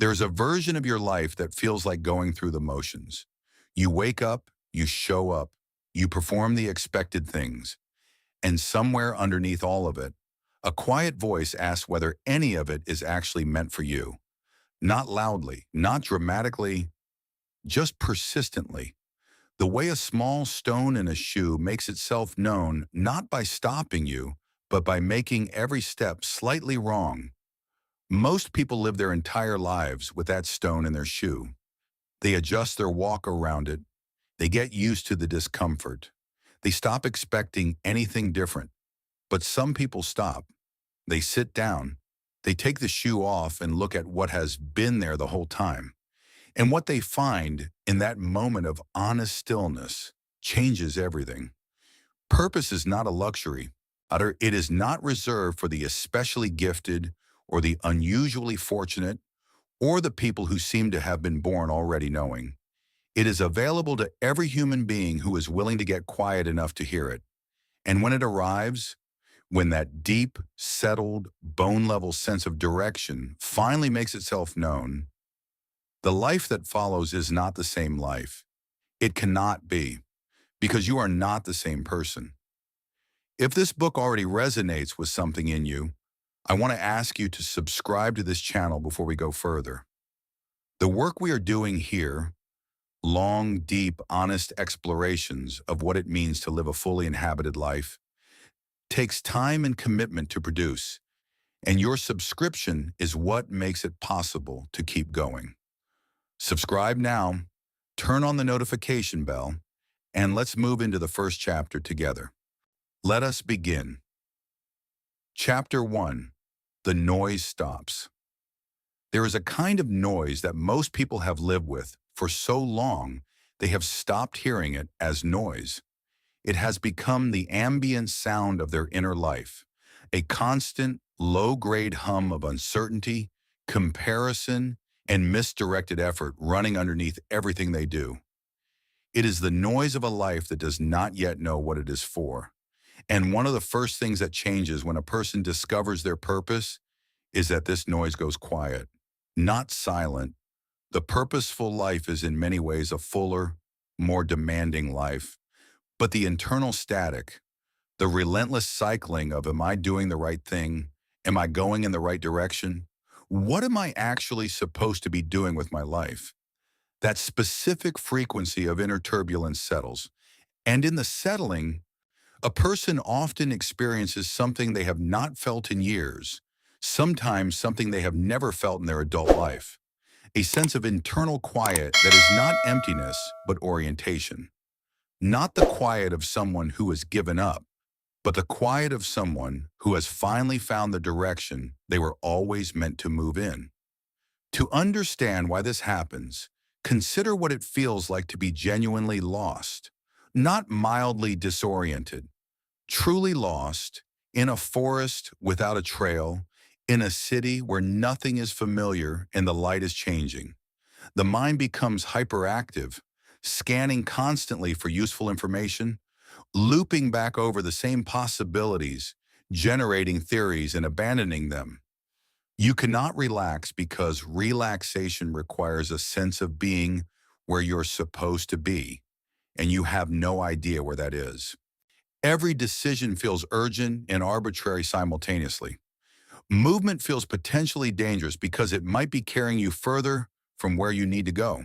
There's a version of your life that feels like going through the motions. You wake up, you show up, you perform the expected things, and somewhere underneath all of it, a quiet voice asks whether any of it is actually meant for you. Not loudly, not dramatically, just persistently. The way a small stone in a shoe makes itself known not by stopping you, but by making every step slightly wrong. Most people live their entire lives with that stone in their shoe. They adjust their walk around it. They get used to the discomfort. They stop expecting anything different. But some people stop. They sit down. They take the shoe off and look at what has been there the whole time. And what they find in that moment of honest stillness changes everything. Purpose is not a luxury. It is not reserved for the especially gifted or the unusually fortunate or the people who seem to have been born already knowing. It is available to every human being who is willing to get quiet enough to hear it. And when it arrives, when that deep, settled, bone-level sense of direction finally makes itself known, the life that follows is not the same life. It cannot be, because you are not the same person. If this book already resonates with something in you, I want to ask you to subscribe to this channel before we go further. The work we are doing here, long, deep, honest explorations of what it means to live a fully inhabited life, takes time and commitment to produce, and your subscription is what makes it possible to keep going. Subscribe now, turn on the notification bell, and let's move into the first chapter together. Let us begin. Chapter 1. The Noise Stops. There is a kind of noise that most people have lived with for so long they have stopped hearing it as noise. It has become the ambient sound of their inner life, a constant, low-grade hum of uncertainty, comparison, and misdirected effort running underneath everything they do. It is the noise of a life that does not yet know what it is for. And one of the first things that changes when a person discovers their purpose is that this noise goes quiet, not silent. The purposeful life is in many ways a fuller, more demanding life. But the internal static, the relentless cycling of am I doing the right thing? Am I going in the right direction? What am I actually supposed to be doing with my life? That specific frequency of inner turbulence settles. And in the settling, a person often experiences something they have not felt in years, sometimes something they have never felt in their adult life, a sense of internal quiet that is not emptiness, but orientation. Not the quiet of someone who has given up, but the quiet of someone who has finally found the direction they were always meant to move in. To understand why this happens, consider what it feels like to be genuinely lost, not mildly disoriented, truly lost, in a forest without a trail, in a city where nothing is familiar and the light is changing. The mind becomes hyperactive, scanning constantly for useful information, looping back over the same possibilities, generating theories and abandoning them. You cannot relax because relaxation requires a sense of being where you're supposed to be, and you have no idea where that is. Every decision feels urgent and arbitrary simultaneously. Movement feels potentially dangerous because it might be carrying you further from where you need to go.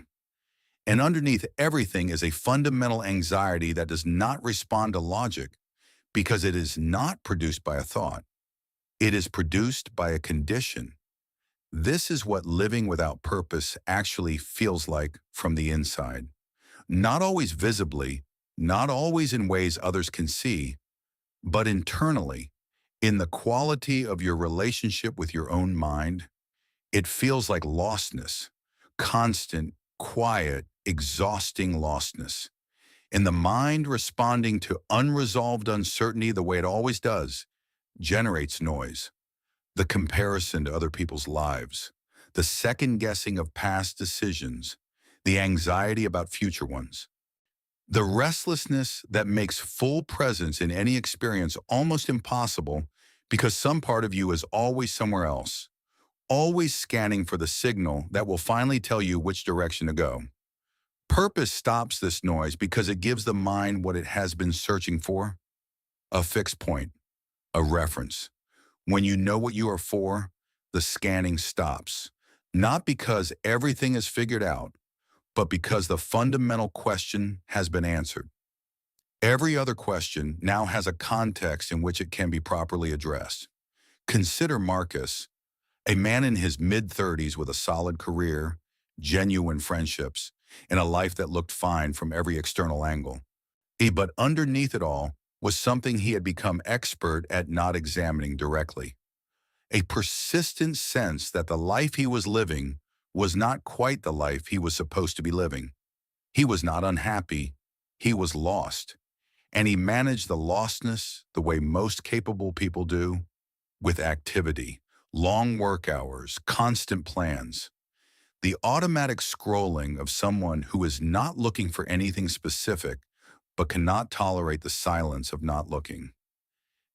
And underneath everything is a fundamental anxiety that does not respond to logic because it is not produced by a thought. It is produced by a condition. This is what living without purpose actually feels like from the inside. Not always visibly, not always in ways others can see, but internally, in the quality of your relationship with your own mind. It feels like lostness, constant, quiet, exhausting lostness. And the mind responding to unresolved uncertainty the way it always does generates noise. The comparison to other people's lives, the second guessing of past decisions, the anxiety about future ones. The restlessness that makes full presence in any experience almost impossible because some part of you is always somewhere else, always scanning for the signal that will finally tell you which direction to go. Purpose stops this noise because it gives the mind what it has been searching for: a fixed point, a reference. When you know what you are for, the scanning stops. Not because everything is figured out, but because the fundamental question has been answered. Every other question now has a context in which it can be properly addressed. Consider Marcus, a man in his mid-30s with a solid career, genuine friendships, and a life that looked fine from every external angle. But underneath it all was something he had become expert at not examining directly: a persistent sense that the life he was living was not quite the life he was supposed to be living. He was not unhappy, he was lost. And he managed the lostness the way most capable people do: with activity, long work hours, constant plans. The automatic scrolling of someone who is not looking for anything specific but cannot tolerate the silence of not looking.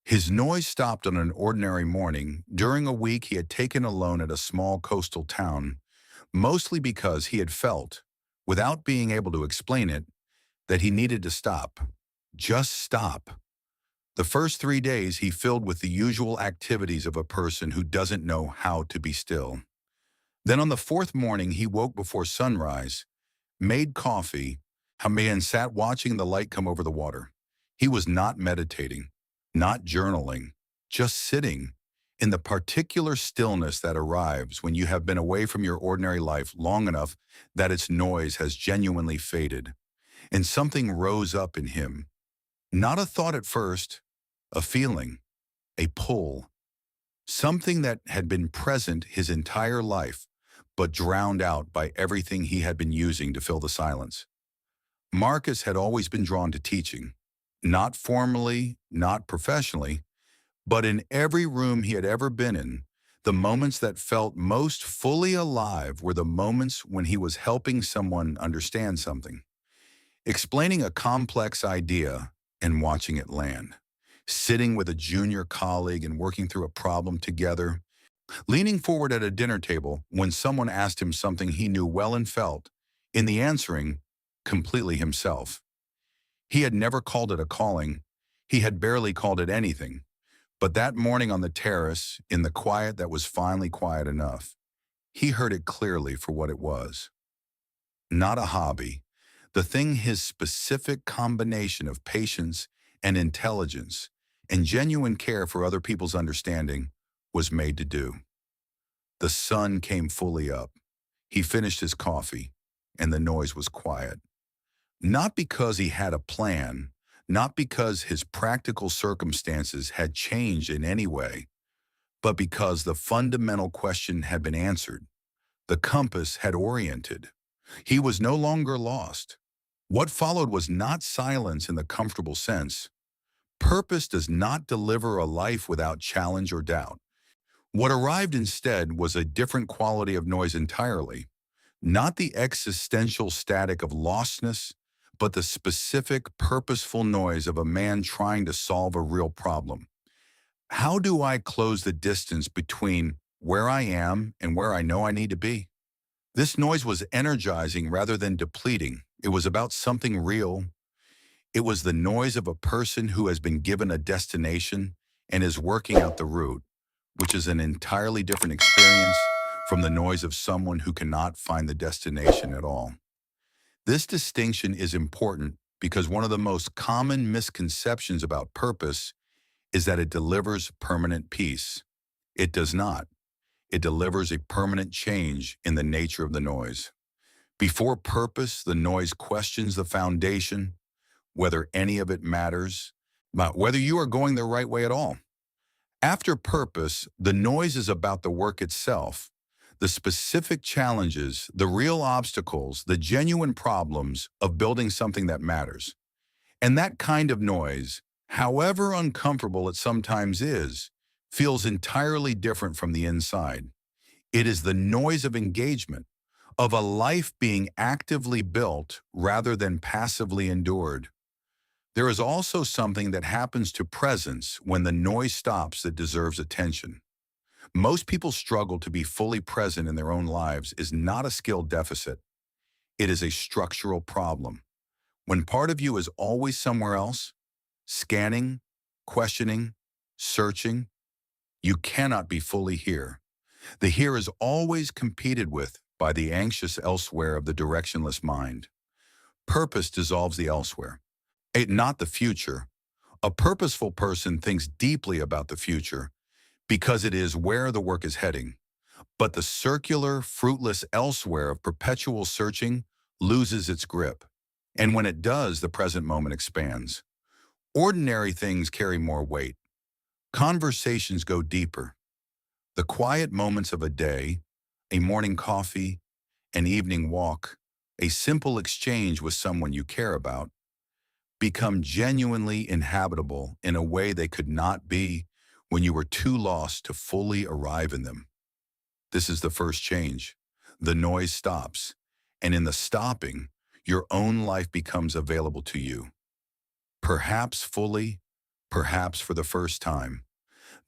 His noise stopped on an ordinary morning during a week he had taken a loan at a small coastal town, mostly because he had felt, without being able to explain it, that he needed to stop. Just stop. The first 3 days he filled with the usual activities of a person who doesn't know how to be still. Then on the fourth morning he woke before sunrise, made coffee, and sat watching the light come over the water. He was not meditating, not journaling, just sitting in the particular stillness that arrives when you have been away from your ordinary life long enough that its noise has genuinely faded. And something rose up in him. Not a thought at first, a feeling, a pull. Something that had been present his entire life, but drowned out by everything he had been using to fill the silence. Marcus had always been drawn to teaching, not formally, not professionally, but in every room he had ever been in, the moments that felt most fully alive were the moments when he was helping someone understand something, explaining a complex idea and watching it land, sitting with a junior colleague and working through a problem together, leaning forward at a dinner table when someone asked him something he knew well and felt, in the answering, completely himself. He had never called it a calling. He had barely called it anything. But that morning on the terrace, in the quiet that was finally quiet enough, he heard it clearly for what it was. Not a hobby, the thing his specific combination of patience and intelligence and genuine care for other people's understanding was made to do. The sun came fully up. He finished his coffee, and the noise was quiet. Not because he had a plan, not because his practical circumstances had changed in any way, but because the fundamental question had been answered. The compass had oriented. He was no longer lost. What followed was not silence in the comfortable sense. Purpose does not deliver a life without challenge or doubt. What arrived instead was a different quality of noise entirely, not the existential static of lostness, but the specific, purposeful noise of a man trying to solve a real problem. How do I close the distance between where I am and where I know I need to be? This noise was energizing rather than depleting. It was about something real. It was the noise of a person who has been given a destination and is working out the route, which is an entirely different experience from the noise of someone who cannot find the destination at all. This distinction is important because one of the most common misconceptions about purpose is that it delivers permanent peace. It does not. It delivers a permanent change in the nature of the noise. Before purpose, the noise questions the foundation, whether any of it matters, whether you are going the right way at all. After purpose, the noise is about the work itself, the specific challenges, the real obstacles, the genuine problems of building something that matters. And that kind of noise, however uncomfortable it sometimes is, feels entirely different from the inside. It is the noise of engagement, of a life being actively built rather than passively endured. There is also something that happens to presence when the noise stops that deserves attention. Most people struggle to be fully present in their own lives is not a skill deficit. It is a structural problem. When part of you is always somewhere else, scanning, questioning, searching, you cannot be fully here. The here is always competed with by the anxious elsewhere of the directionless mind. Purpose dissolves the elsewhere, not the future. A purposeful person thinks deeply about the future because it is where the work is heading. But the circular, fruitless elsewhere of perpetual searching loses its grip. And when it does, the present moment expands. Ordinary things carry more weight. Conversations go deeper. The quiet moments of a day, a morning coffee, an evening walk, a simple exchange with someone you care about, become genuinely inhabitable in a way they could not be when you were too lost to fully arrive in them. This is the first change. The noise stops, and in the stopping, your own life becomes available to you. Perhaps fully, perhaps for the first time.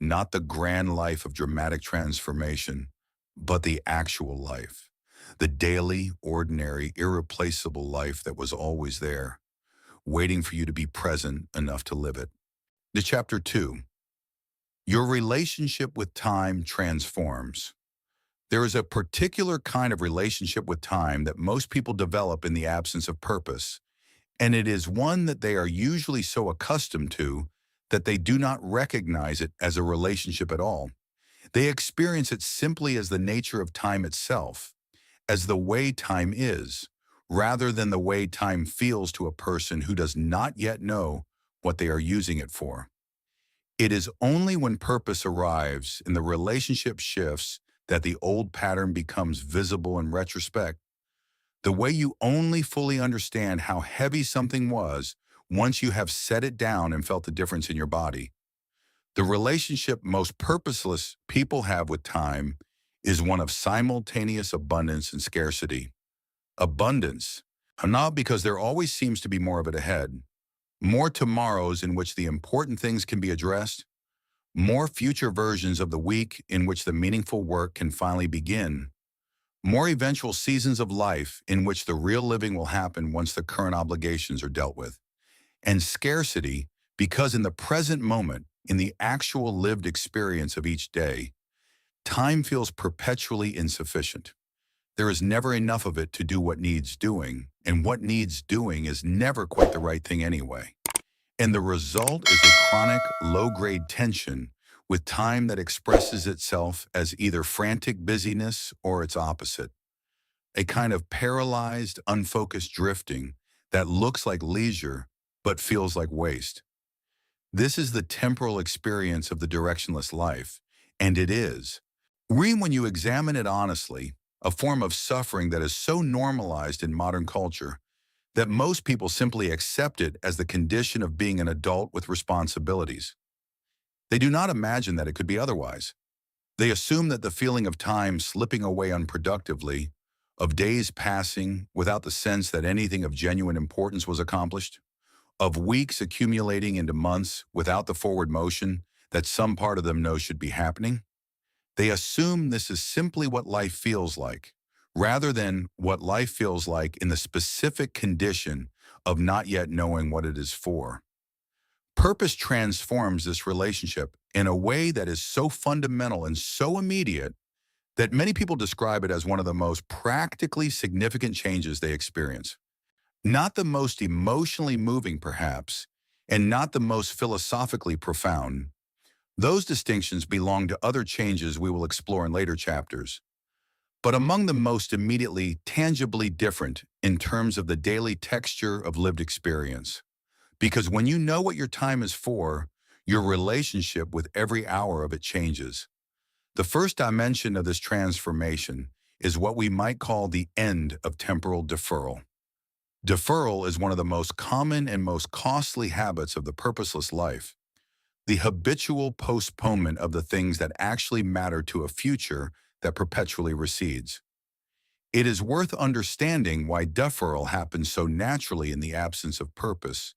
Not the grand life of dramatic transformation, but the actual life. The daily, ordinary, irreplaceable life that was always there, waiting for you to be present enough to live it. To chapter 2, your relationship with time transforms. There is a particular kind of relationship with time that most people develop in the absence of purpose, and it is one that they are usually so accustomed to that they do not recognize it as a relationship at all. They experience it simply as the nature of time itself, as the way time is, rather than the way time feels to a person who does not yet know what they are using it for. It is only when purpose arrives and the relationship shifts that the old pattern becomes visible in retrospect. The way you only fully understand how heavy something was once you have set it down and felt the difference in your body. The relationship most purposeless people have with time is one of simultaneous abundance and scarcity. Abundance, not because there always seems to be more of it ahead, more tomorrows in which the important things can be addressed, more future versions of the week in which the meaningful work can finally begin, more eventual seasons of life in which the real living will happen once the current obligations are dealt with, and scarcity because in the present moment, in the actual lived experience of each day, time feels perpetually insufficient. There is never enough of it to do what needs doing, and what needs doing is never quite the right thing anyway. And the result is a chronic, low-grade tension with time that expresses itself as either frantic busyness or its opposite. A kind of paralyzed, unfocused drifting that looks like leisure but feels like waste. This is the temporal experience of the directionless life, and it is, when you examine it honestly, a form of suffering that is so normalized in modern culture that most people simply accept it as the condition of being an adult with responsibilities. They do not imagine that it could be otherwise. They assume that the feeling of time slipping away unproductively, of days passing without the sense that anything of genuine importance was accomplished, of weeks accumulating into months without the forward motion that some part of them knows should be happening. They assume this is simply what life feels like, rather than what life feels like in the specific condition of not yet knowing what it is for. Purpose transforms this relationship in a way that is so fundamental and so immediate that many people describe it as one of the most practically significant changes they experience. Not the most emotionally moving, perhaps, and not the most philosophically profound. Those distinctions belong to other changes we will explore in later chapters. But among the most immediately, tangibly different in terms of the daily texture of lived experience. Because when you know what your time is for, your relationship with every hour of it changes. The first dimension of this transformation is what we might call the end of temporal deferral. Deferral is one of the most common and most costly habits of the purposeless life. The habitual postponement of the things that actually matter to a future that perpetually recedes. It is worth understanding why deferral happens so naturally in the absence of purpose,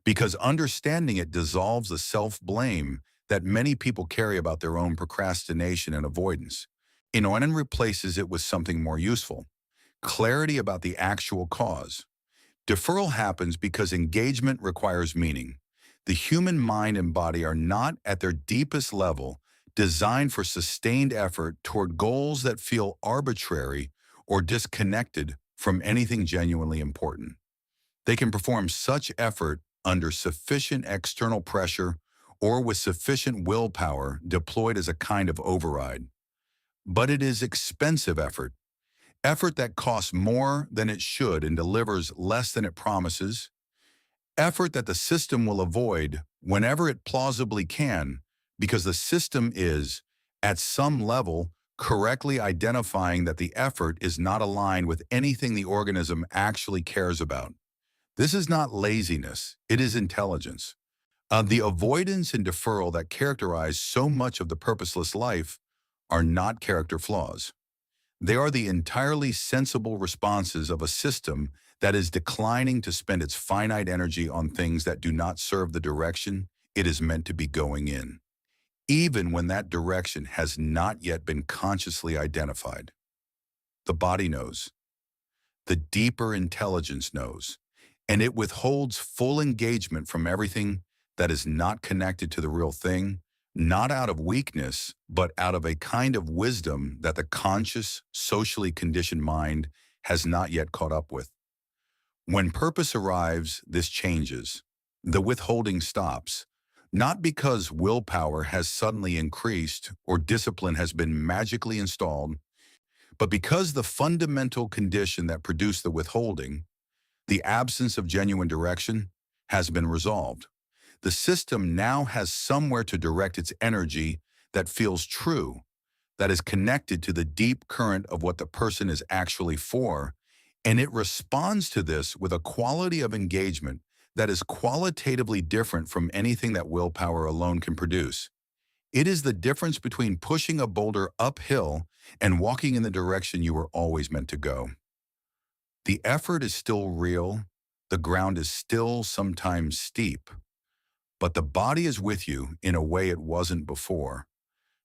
because understanding it dissolves the self-blame that many people carry about their own procrastination and avoidance, and replaces it with something more useful: clarity about the actual cause. Deferral happens because engagement requires meaning. The human mind and body are not, at their deepest level, designed for sustained effort toward goals that feel arbitrary or disconnected from anything genuinely important. They can perform such effort under sufficient external pressure or with sufficient willpower deployed as a kind of override. But it is expensive effort, effort that costs more than it should and delivers less than it promises, effort that the system will avoid whenever it plausibly can, because the system is, at some level, correctly identifying that the effort is not aligned with anything the organism actually cares about. This is not laziness, it is intelligence. The avoidance and deferral that characterize so much of the purposeless life are not character flaws. They are the entirely sensible responses of a system that is declining to spend its finite energy on things that do not serve the direction it is meant to be going in, even when that direction has not yet been consciously identified. The body knows. The deeper intelligence knows, and it withholds full engagement from everything that is not connected to the real thing, not out of weakness, but out of a kind of wisdom that the conscious, socially conditioned mind has not yet caught up with. When purpose arrives, this changes. The withholding stops, not because willpower has suddenly increased or discipline has been magically installed, but because the fundamental condition that produced the withholding, the absence of genuine direction, has been resolved. The system now has somewhere to direct its energy that feels true, that is connected to the deep current of what the person is actually for, and it responds to this with a quality of engagement that is qualitatively different from anything that willpower alone can produce. It is the difference between pushing a boulder uphill and walking in the direction you were always meant to go. The effort is still real, the ground is still sometimes steep, but the body is with you in a way it wasn't before,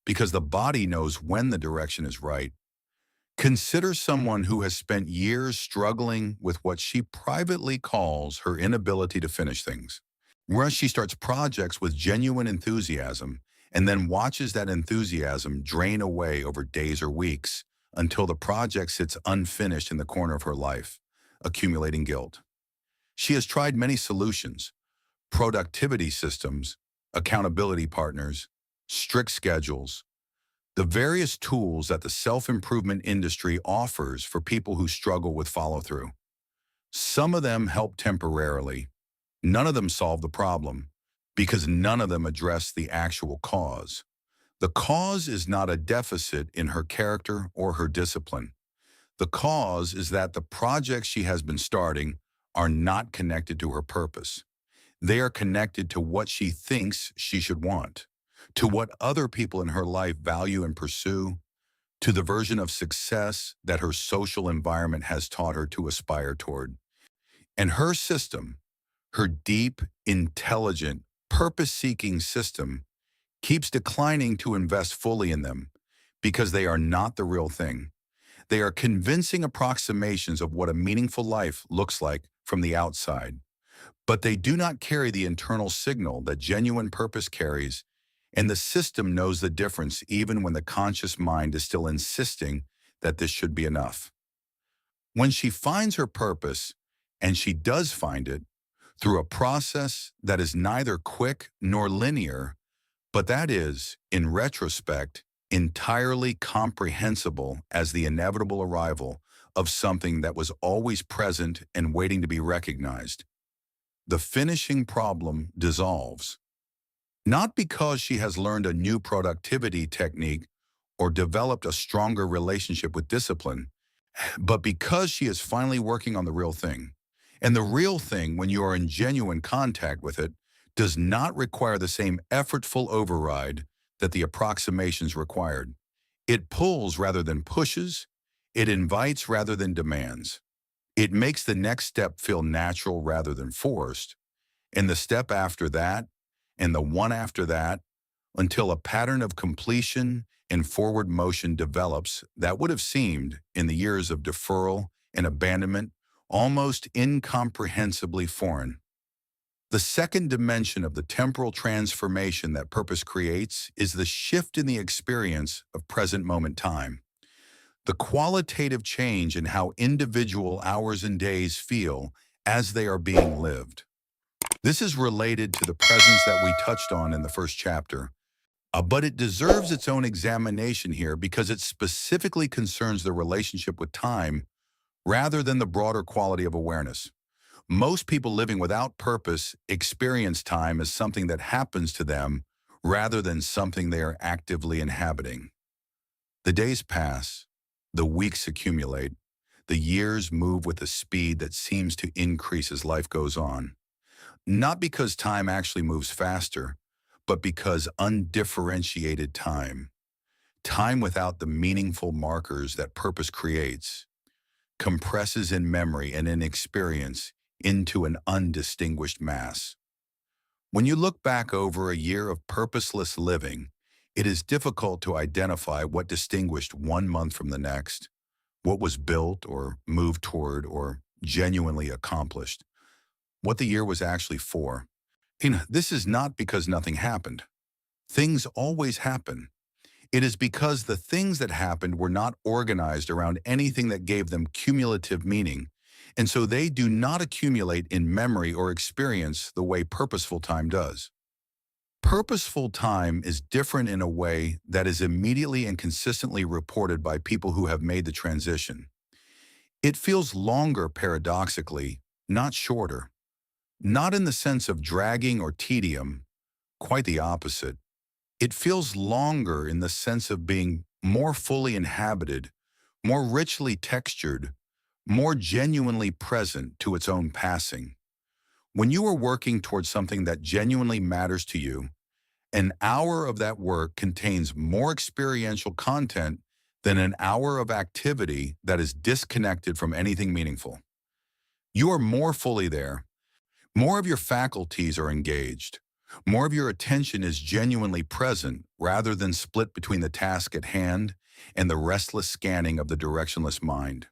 because the body knows when the direction is right. Consider someone who has spent years struggling with what she privately calls her inability to finish things. Whereas she starts projects with genuine enthusiasm and then watches that enthusiasm drain away over days or weeks until the project sits unfinished in the corner of her life, accumulating guilt. She has tried many solutions: productivity systems, accountability partners, strict schedules, the various tools that the self-improvement industry offers for people who struggle with follow-through. Some of them help temporarily. None of them solve the problem, because none of them address the actual cause. The cause is not a deficit in her character or her discipline. The cause is that the projects she has been starting are not connected to her purpose. They are connected to what she thinks she should want, to what other people in her life value and pursue, to the version of success that her social environment has taught her to aspire toward. And her system, her deep, intelligent, purpose-seeking system, keeps declining to invest fully in them because they are not the real thing. They are convincing approximations of what a meaningful life looks like from the outside, but they do not carry the internal signal that genuine purpose carries, and the system knows the difference even when the conscious mind is still insisting that this should be enough. When she finds her purpose, and she does find it, through a process that is neither quick nor linear, but that is, in retrospect, entirely comprehensible as the inevitable arrival of something that was always present and waiting to be recognized, the finishing problem dissolves. Not because she has learned a new productivity technique or developed a stronger relationship with discipline, but because she is finally working on the real thing. And the real thing, when you are in genuine contact with it, does not require the same effortful override that the approximations required. It pulls rather than pushes. It invites rather than demands. It makes the next step feel natural rather than forced. And the step after that, and the one after that, until a pattern of completion and forward motion develops that would have seemed, in the years of deferral and abandonment, almost incomprehensibly foreign. The second dimension of the temporal transformation that purpose creates is the shift in the experience of present moment time. The qualitative change in how individual hours and days feel as they are being lived. This is related to the presence that we touched on in the first chapter, but it deserves its own examination here because it specifically concerns the relationship with time rather than the broader quality of awareness. Most people living without purpose experience time as something that happens to them rather than something they are actively inhabiting. The days pass, the weeks accumulate, the years move with a speed that seems to increase as life goes on. Not because time actually moves faster, but because undifferentiated time without the meaningful markers that purpose creates, compresses in memory and in experience into an undistinguished mass. When you look back over a year of purposeless living, it is difficult to identify what distinguished one month from the next, what was built or moved toward or genuinely accomplished, what the year was actually for. And this is not because nothing happened. Things always happen. It is because the things that happened were not organized around anything that gave them cumulative meaning, and so they do not accumulate in memory or experience the way purposeful time does. Purposeful time is different in a way that is immediately and consistently reported by people who have made the transition. It feels longer paradoxically, not shorter. Not in the sense of dragging or tedium, quite the opposite. It feels longer in the sense of being more fully inhabited, more richly textured, more genuinely present to its own passing. When you are working towards something that genuinely matters to you, an hour of that work contains more experiential content than an hour of activity that is disconnected from anything meaningful. You are more fully there. More of your faculties are engaged. More of your attention is genuinely present rather than split between the task at hand and the restless scanning of the directionless mind.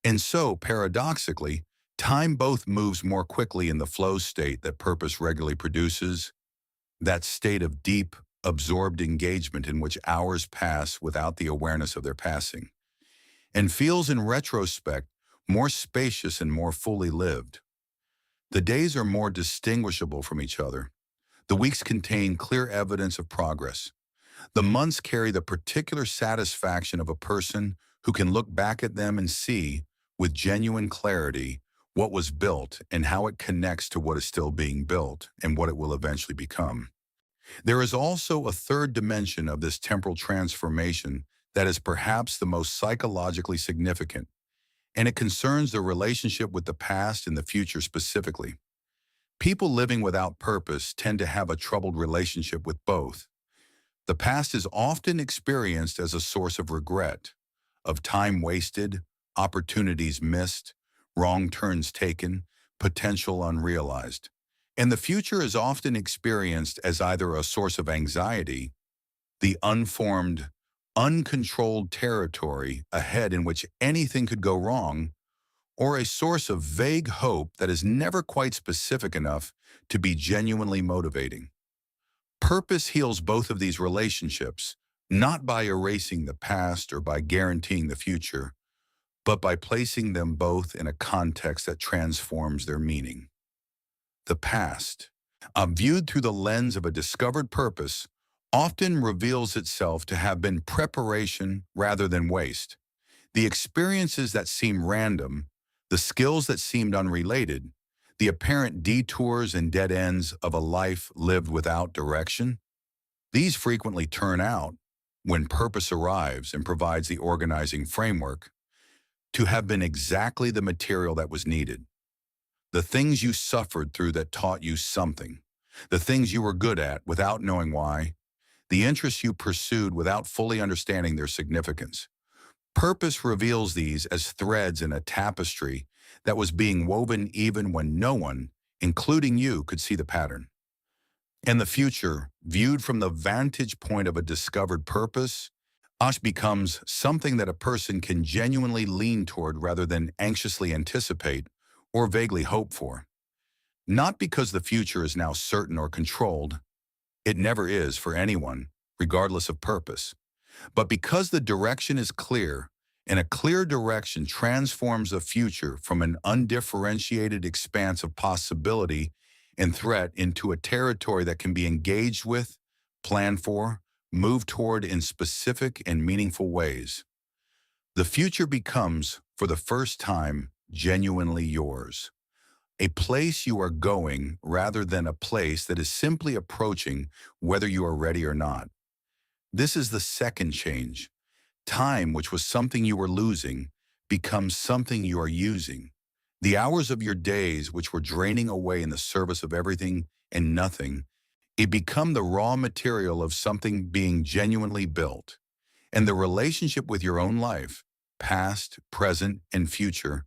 And so, paradoxically, time both moves more quickly in the flow state that purpose regularly produces, that state of deep, absorbed engagement in which hours pass without the awareness of their passing, and feels in retrospect more spacious and more fully lived. The days are more distinguishable from each other. The weeks contain clear evidence of progress. The months carry the particular satisfaction of a person who can look back at them and see, with genuine clarity, what was built and how it connects to what is still being built and what it will eventually become. There is also a third dimension of this temporal transformation that is perhaps the most psychologically significant, and it concerns the relationship with the past and the future specifically. People living without purpose tend to have a troubled relationship with both. The past is often experienced as a source of regret, of time wasted, opportunities missed, wrong turns taken, potential unrealized. And the future is often experienced as either a source of anxiety, the unformed, uncontrolled territory ahead in which anything could go wrong, or a source of vague hope that is never quite specific enough to be genuinely motivating. Purpose heals both of these relationships, not by erasing the past or by guaranteeing the future, but by placing them both in a context that transforms their meaning. The past, viewed through the lens of a discovered purpose, often reveals itself to have been preparation rather than waste. The experiences that seem random, the skills that seemed unrelated, the apparent detours and dead ends of a life lived without direction, these frequently turn out, when purpose arrives and provides the organizing framework, to have been exactly the material that was needed. The things you suffered through that taught you something, the things you were good at without knowing why, the interests you pursued without fully understanding their significance. Purpose reveals these as threads in a tapestry that was being woven even when no one, including you, could see the pattern. And the future, viewed from the vantage point of a discovered purpose, becomes something that a person can genuinely lean toward rather than anxiously anticipate or vaguely hope for. Not because the future is now certain or controlled, it never is for anyone, regardless of purpose, but because the direction is clear, and a clear direction transforms a future from an undifferentiated expanse of possibility and threat into a territory that can be engaged with, planned for, moved toward in specific and meaningful ways. The future becomes, for the first time, genuinely yours. A place you are going rather than a place that is simply approaching whether you are ready or not. This is the second change. Time, which was something you were losing, becomes something you are using. The hours of your days, which were draining away in the service of everything and nothing, it become the raw material of something being genuinely built. And the relationship with your own life, past, present, and future,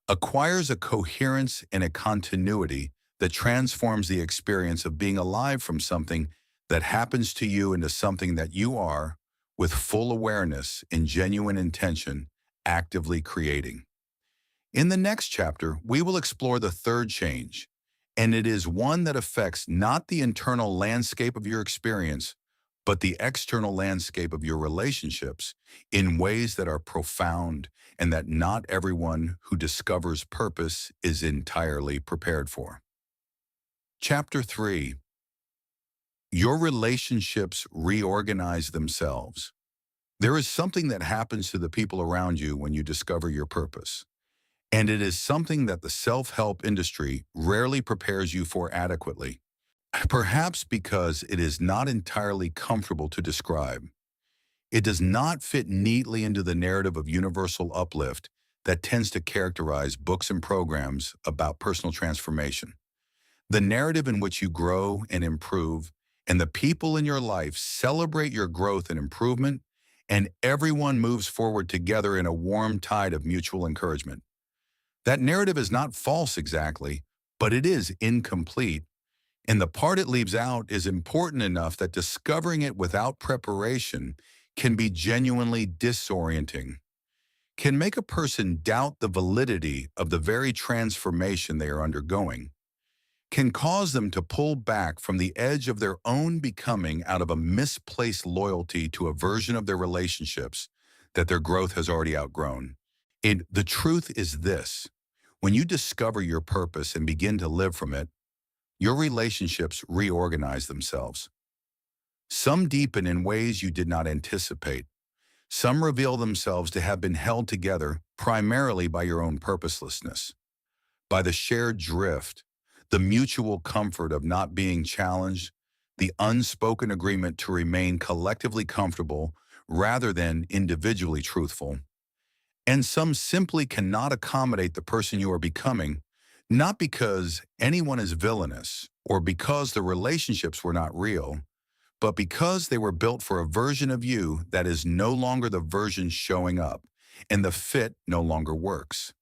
acquires a coherence and a continuity that transforms the experience of being alive from something that happens to you into something that you are, with full awareness and genuine intention, actively creating. In the next chapter, we will explore the third change, and it is one that affects not the internal landscape of your experience, but the external landscape of your relationships in ways that are profound and that not everyone who discovers purpose is entirely prepared for. Chapter 3. Your relationships reorganize themselves. There is something that happens to the people around you when you discover your purpose. And it is something that the self-help industry rarely prepares you for adequately, perhaps because it is not entirely comfortable to describe. It does not fit neatly into the narrative of universal uplift that tends to characterize books and programs about personal transformation. The narrative in which you grow and improve, and the people in your life celebrate your growth and improvement, and everyone moves forward together in a warm tide of mutual encouragement. That narrative is not false exactly, but it is incomplete, and the part it leaves out is important enough that discovering it without preparation can be genuinely disorienting, can make a person doubt the validity of the very transformation they are undergoing, can cause them to pull back from the edge of their own becoming out of a misplaced loyalty to a version of their relationships that their growth has already outgrown. The truth is this: when you discover your purpose and begin to live from it, your relationships reorganize themselves. Some deepen in ways you did not anticipate. Some reveal themselves to have been held together primarily by your own purposelessness, by the shared drift, the mutual comfort of not being challenged, the unspoken agreement to remain collectively comfortable rather than individually truthful. And some simply cannot accommodate the person you are becoming, not because anyone is villainous or because the relationships were not real, but because they were built for a version of you that is no longer the version showing up, and the fit no longer works.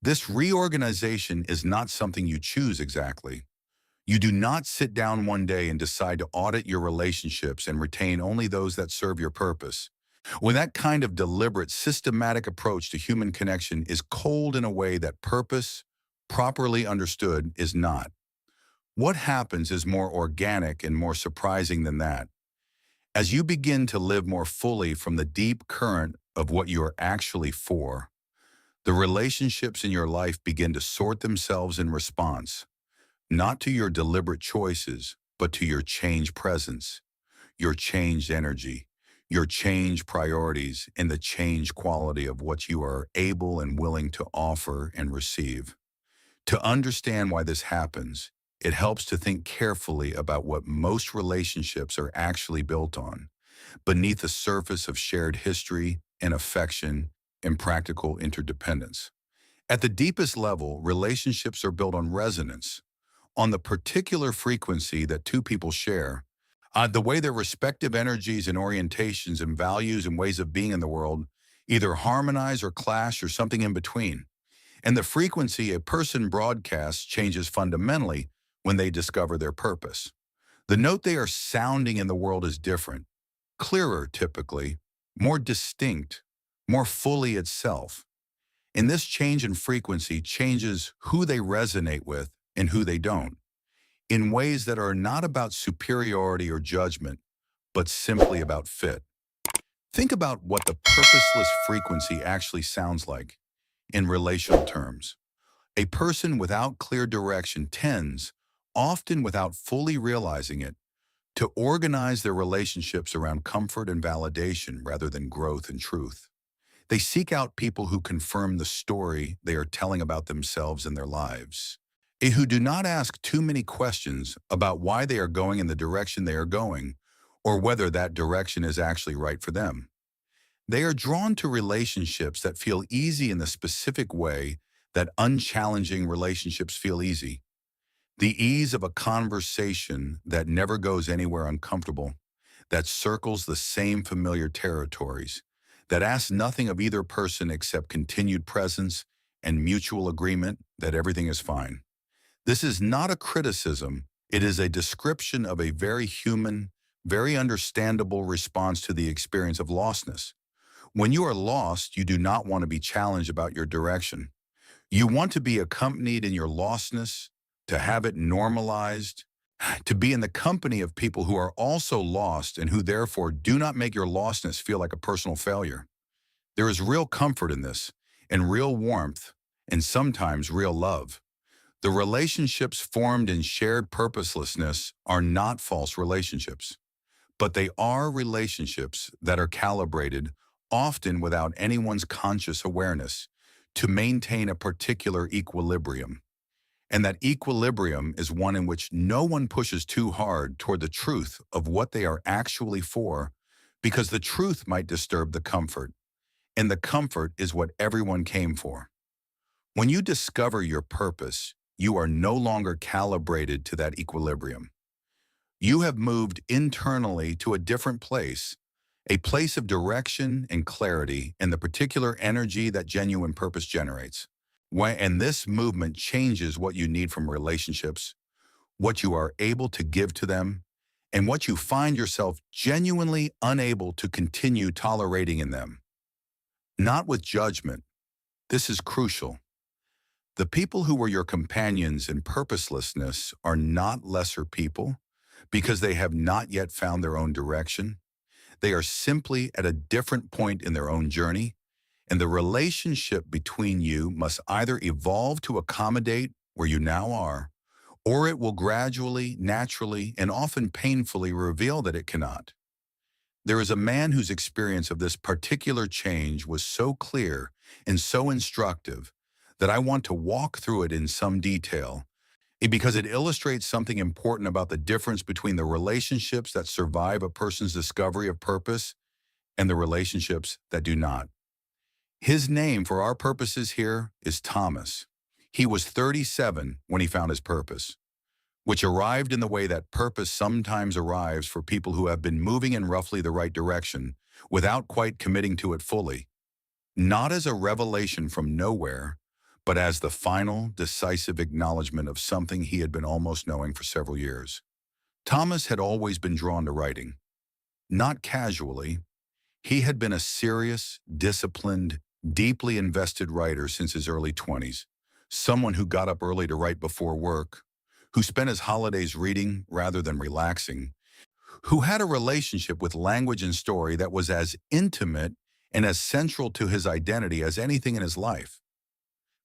This reorganization is not something you choose exactly. You do not sit down one day and decide to audit your relationships and retain only those that serve your purpose. When that kind of deliberate, systematic approach to human connection is cold in a way that purpose, properly understood, is not. What happens is more organic and more surprising than that. As you begin to live more fully from the deep current of what you are actually for, the relationships in your life begin to sort themselves in response, not to your deliberate choices, but to your changed presence, your changed energy, your changed priorities, and the changed quality of what you are able and willing to offer and receive. To understand why this happens, it helps to think carefully about what most relationships are actually built on, beneath the surface of shared history and affection and practical interdependence. At the deepest level, relationships are built on resonance, on the particular frequency that two people share, the way their respective energies and orientations and values and ways of being in the world either harmonize or clash or something in between. And the frequency a person broadcasts changes fundamentally when they discover their purpose. The note they are sounding in the world is different, clearer typically, more distinct, more fully itself. And this change in frequency changes who they resonate with and who they don't, in ways that are not about superiority or judgment, but simply about fit. Think about what the purposeless frequency actually sounds like in relational terms. A person without clear direction tends, often without fully realizing it, to organize their relationships around comfort and validation rather than growth and truth. They seek out people who confirm the story they are telling about themselves and their lives, and who do not ask too many questions about why they are going in the direction they are going, or whether that direction is actually right for them. They are drawn to relationships that feel easy in the specific way that unchallenging relationships feel easy. The ease of a conversation that never goes anywhere uncomfortable, that circles the same familiar territories, that asks nothing of either person except continued presence and mutual agreement that everything is fine. This is not a criticism, it is a description of a very human, very understandable response to the experience of lostness. When you are lost, you do not want to be challenged about your direction. You want to be accompanied in your lostness, to have it normalized, to be in the company of people who are also lost and who therefore do not make your lostness feel like a personal failure. There is real comfort in this, and real warmth, and sometimes real love. The relationships formed in shared purposelessness are not false relationships, but they are relationships that are calibrated, often without anyone's conscious awareness, to maintain a particular equilibrium. And that equilibrium is one in which no one pushes too hard toward the truth of what they are actually for, because the truth might disturb the comfort, and the comfort is what everyone came for. When you discover your purpose, you are no longer calibrated to that equilibrium. You have moved internally to a different place, a place of direction and clarity and the particular energy that genuine purpose generates. And this movement changes what you need from relationships, what you are able to give to them, and what you find yourself genuinely unable to continue tolerating in them. Not with judgment. This is crucial. The people who were your companions in purposelessness are not lesser people because they have not yet found their own direction. They are simply at a different point in their own journey, and the relationship between you must either evolve to accommodate where you now are, or it will gradually, naturally, and often painfully reveal that it cannot. There is a man whose experience of this particular change was so clear and so instructive that I want to walk through it in some detail because it illustrates something important about the difference between the relationships that survive a person's discovery of purpose and the relationships that do not. His name for our purposes here is Thomas. He was 37 when he found his purpose, which arrived in the way that purpose sometimes arrives for people who have been moving in roughly the right direction without quite committing to it fully, not as a revelation from nowhere, but as the final, decisive acknowledgement of something he had been almost knowing for several years. Thomas had always been drawn to writing. Not casually, he had been a serious, disciplined, deeply invested writer since his early 20s, someone who got up early to write before work, who spent his holidays reading rather than relaxing, who had a relationship with language and story that was as intimate and as central to his identity as anything in his life.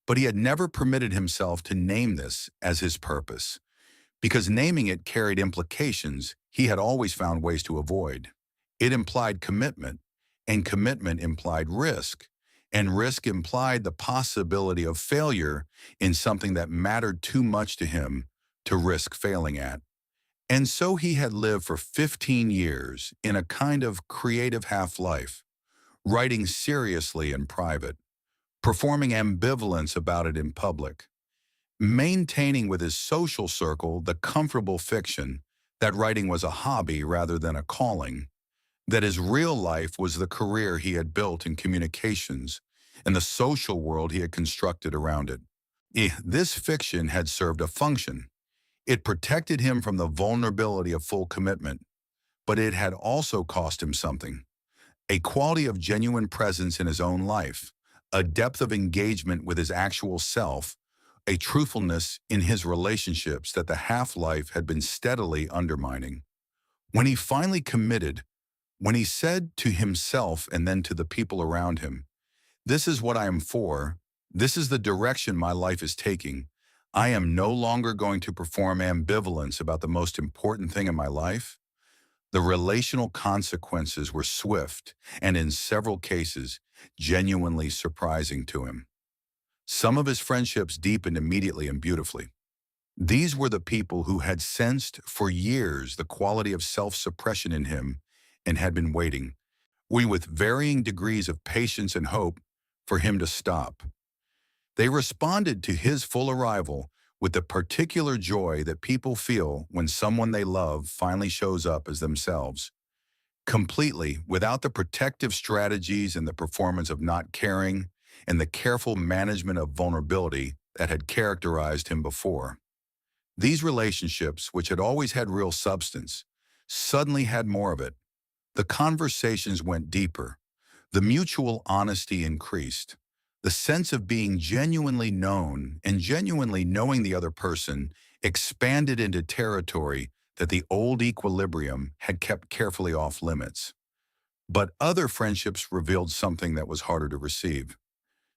But he had never permitted himself to name this as his purpose, because naming it carried implications he had always found ways to avoid. It implied commitment, and commitment implied risk, and risk implied the possibility of failure in something that mattered too much to him to risk failing at. And so he had lived for 15 years in a kind of creative half-life, writing seriously in private, performing ambivalence about it in public, maintaining with his social circle the comfortable fiction that writing was a hobby rather than a calling, that his real life was the career he had built in communications and the social world he had constructed around it. This fiction had served a function. It protected him from the vulnerability of full commitment, but it had also cost him something: a quality of genuine presence in his own life, a depth of engagement with his actual self, a truthfulness in his relationships that the half-life had been steadily undermining. When he finally committed, when he said to himself and then to the people around him, "This is what I am for. This is the direction my life is taking. I am no longer going to perform ambivalence about the most important thing in my life," the relational consequences were swift and, in several cases, genuinely surprising to him. Some of his friendships deepened immediately and beautifully. These were the people who had sensed for years the quality of self-suppression in him and had been waiting, we with varying degrees of patience and hope, for him to stop. They responded to his full arrival with the particular joy that people feel when someone they love finally shows up as themselves, completely without the protective strategies and the performance of not caring and the careful management of vulnerability that had characterized him before. These relationships, which had always had real substance, suddenly had more of it. The conversations went deeper. The mutual honesty increased. The sense of being genuinely known and genuinely knowing the other person expanded into territory that the old equilibrium had kept carefully off limits. But other friendships revealed something that was harder to receive.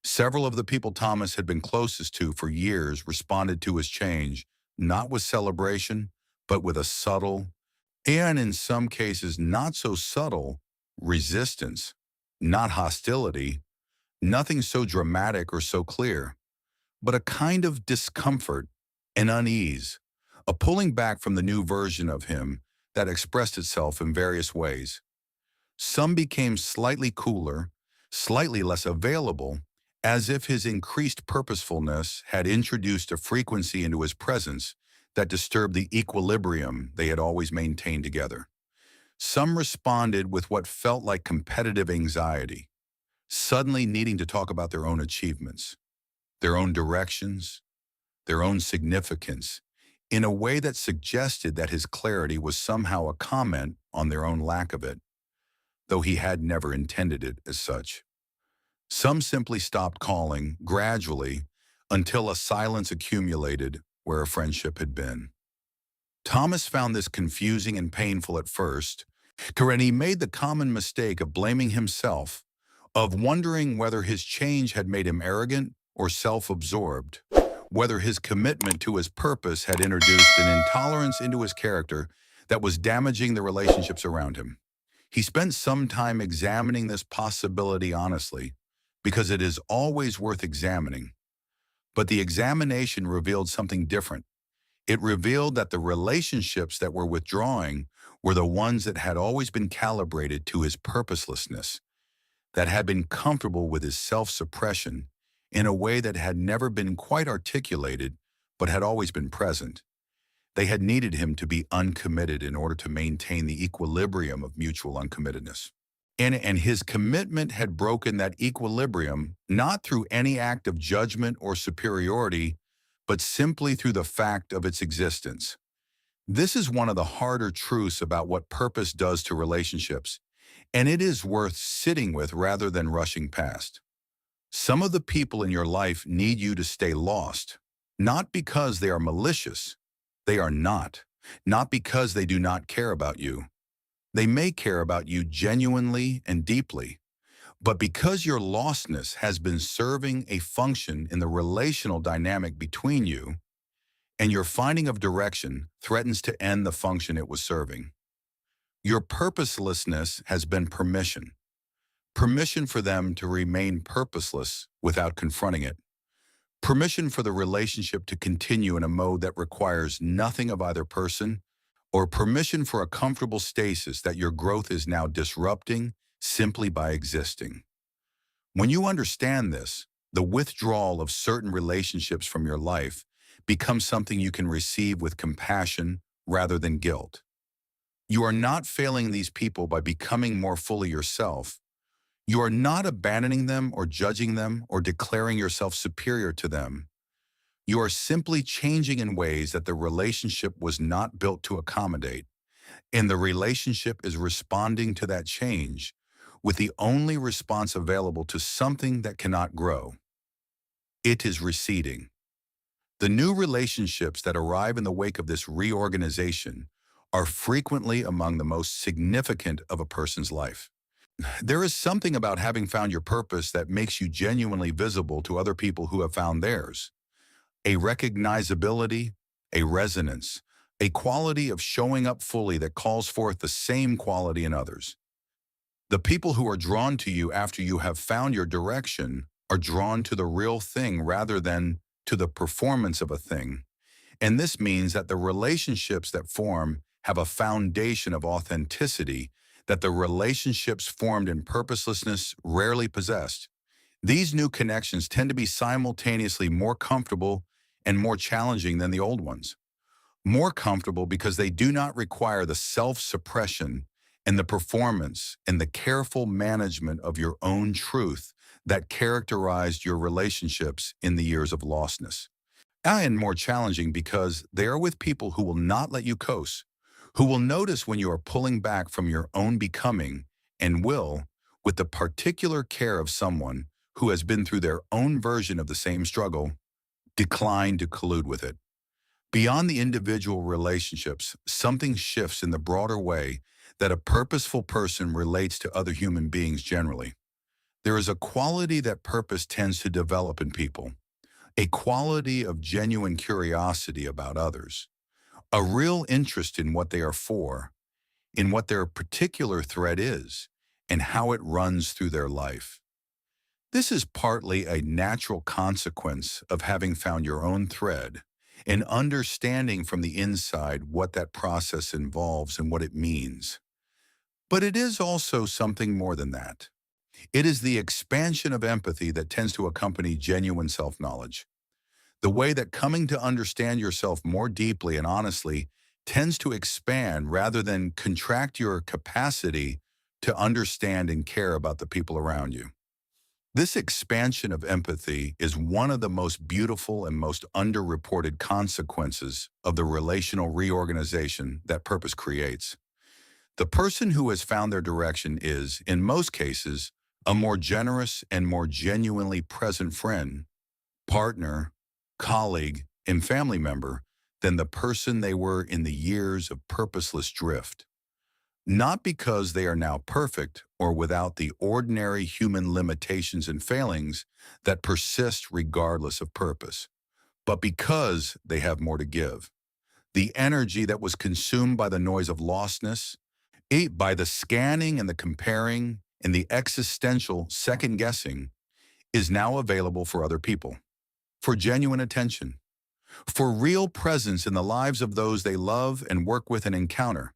Several of the people Thomas had been closest to for years responded to his change, not with celebration, but with a subtle, and in some cases not so subtle, resistance. Not hostility, nothing so dramatic or so clear, but a kind of discomfort and unease, a pulling back from the new version of him that expressed itself in various ways. Some became slightly cooler, slightly less available, as if his increased purposefulness had introduced a frequency into his presence that disturbed the equilibrium they had always maintained together. Some responded with what felt like competitive anxiety, suddenly needing to talk about their own achievements, their own directions, their own significance, in a way that suggested that his clarity was somehow a comment on their own lack of it, though he had never intended it as such. Some simply stopped calling, gradually, until a silence accumulated where a friendship had been. Thomas found this confusing and painful at first, and he made the common mistake of blaming himself, of wondering whether his change had made him arrogant or self-absorbed, whether his commitment to his purpose had introduced an intolerance into his character that was damaging the relationships around him. He spent some time examining this possibility honestly, because it is always worth examining. But the examination revealed something different. It revealed that the relationships that were withdrawing were the ones that had always been calibrated to his purposelessness, that had been comfortable with his self-suppression in a way that had never been quite articulated, but had always been present. They had needed him to be uncommitted in order to maintain the equilibrium of mutual uncommittedness. And his commitment had broken that equilibrium, not through any act of judgment or superiority, but simply through the fact of its existence. This is one of the harder truths about what purpose does to relationships, and it is worth sitting with rather than rushing past. Some of the people in your life need you to stay lost, not because they are malicious. They are not. Not because they do not care about you. They may care about you genuinely and deeply, but because your lostness has been serving a function in the relational dynamic between you, and your finding of direction threatens to end the function it was serving. Your purposelessness has been permission. Permission for them to remain purposeless without confronting it. Permission for the relationship to continue in a mode that requires nothing of either person, or permission for a comfortable stasis that your growth is now disrupting simply by existing. When you understand this, the withdrawal of certain relationships from your life becomes something you can receive with compassion rather than guilt. You are not failing these people by becoming more fully yourself. You are not abandoning them or judging them or declaring yourself superior to them. You are simply changing in ways that the relationship was not built to accommodate, and the relationship is responding to that change with the only response available to something that cannot grow. It is receding. The new relationships that arrive in the wake of this reorganization are frequently among the most significant of a person's life. There is something about having found your purpose that makes you genuinely visible to other people who have found theirs. A recognizability, a resonance, a quality of showing up fully that calls forth the same quality in others. The people who are drawn to you after you have found your direction are drawn to the real thing rather than to the performance of a thing. And this means that the relationships that form have a foundation of authenticity that the relationships formed in purposelessness rarely possessed. These new connections tend to be simultaneously more comfortable and more challenging than the old ones. More comfortable because they do not require the self-suppression and the performance and the careful management of your own truth that characterized your relationships in the years of lostness. And more challenging because they are with people who will not let you coast, who will notice when you are pulling back from your own becoming and will, with the particular care of someone who has been through their own version of the same struggle, decline to collude with it. Beyond the individual relationships, something shifts in the broader way that a purposeful person relates to other human beings generally. There is a quality that purpose tends to develop in people, a quality of genuine curiosity about others, a real interest in what they are for, in what their particular thread is, and how it runs through their life. This is partly a natural consequence of having found your own thread and understanding from the inside what that process involves and what it means. But it is also something more than that. It is the expansion of empathy that tends to accompany genuine self-knowledge. The way that coming to understand yourself more deeply and honestly tends to expand rather than contract your capacity to understand and care about the people around you. This expansion of empathy is one of the most beautiful and most underreported consequences of the relational reorganization that purpose creates. The person who has found their direction is, in most cases, a more generous and more genuinely present friend, partner, colleague, and family member than the person they were in the years of purposeless drift. Not because they are now perfect or without the ordinary human limitations and failings that persist regardless of purpose, but because they have more to give. The energy that was consumed by the noise of lostness, ate by the scanning and the comparing and the existential second guessing, is now available for other people, for genuine attention, for real presence in the lives of those they love and work with and encounter.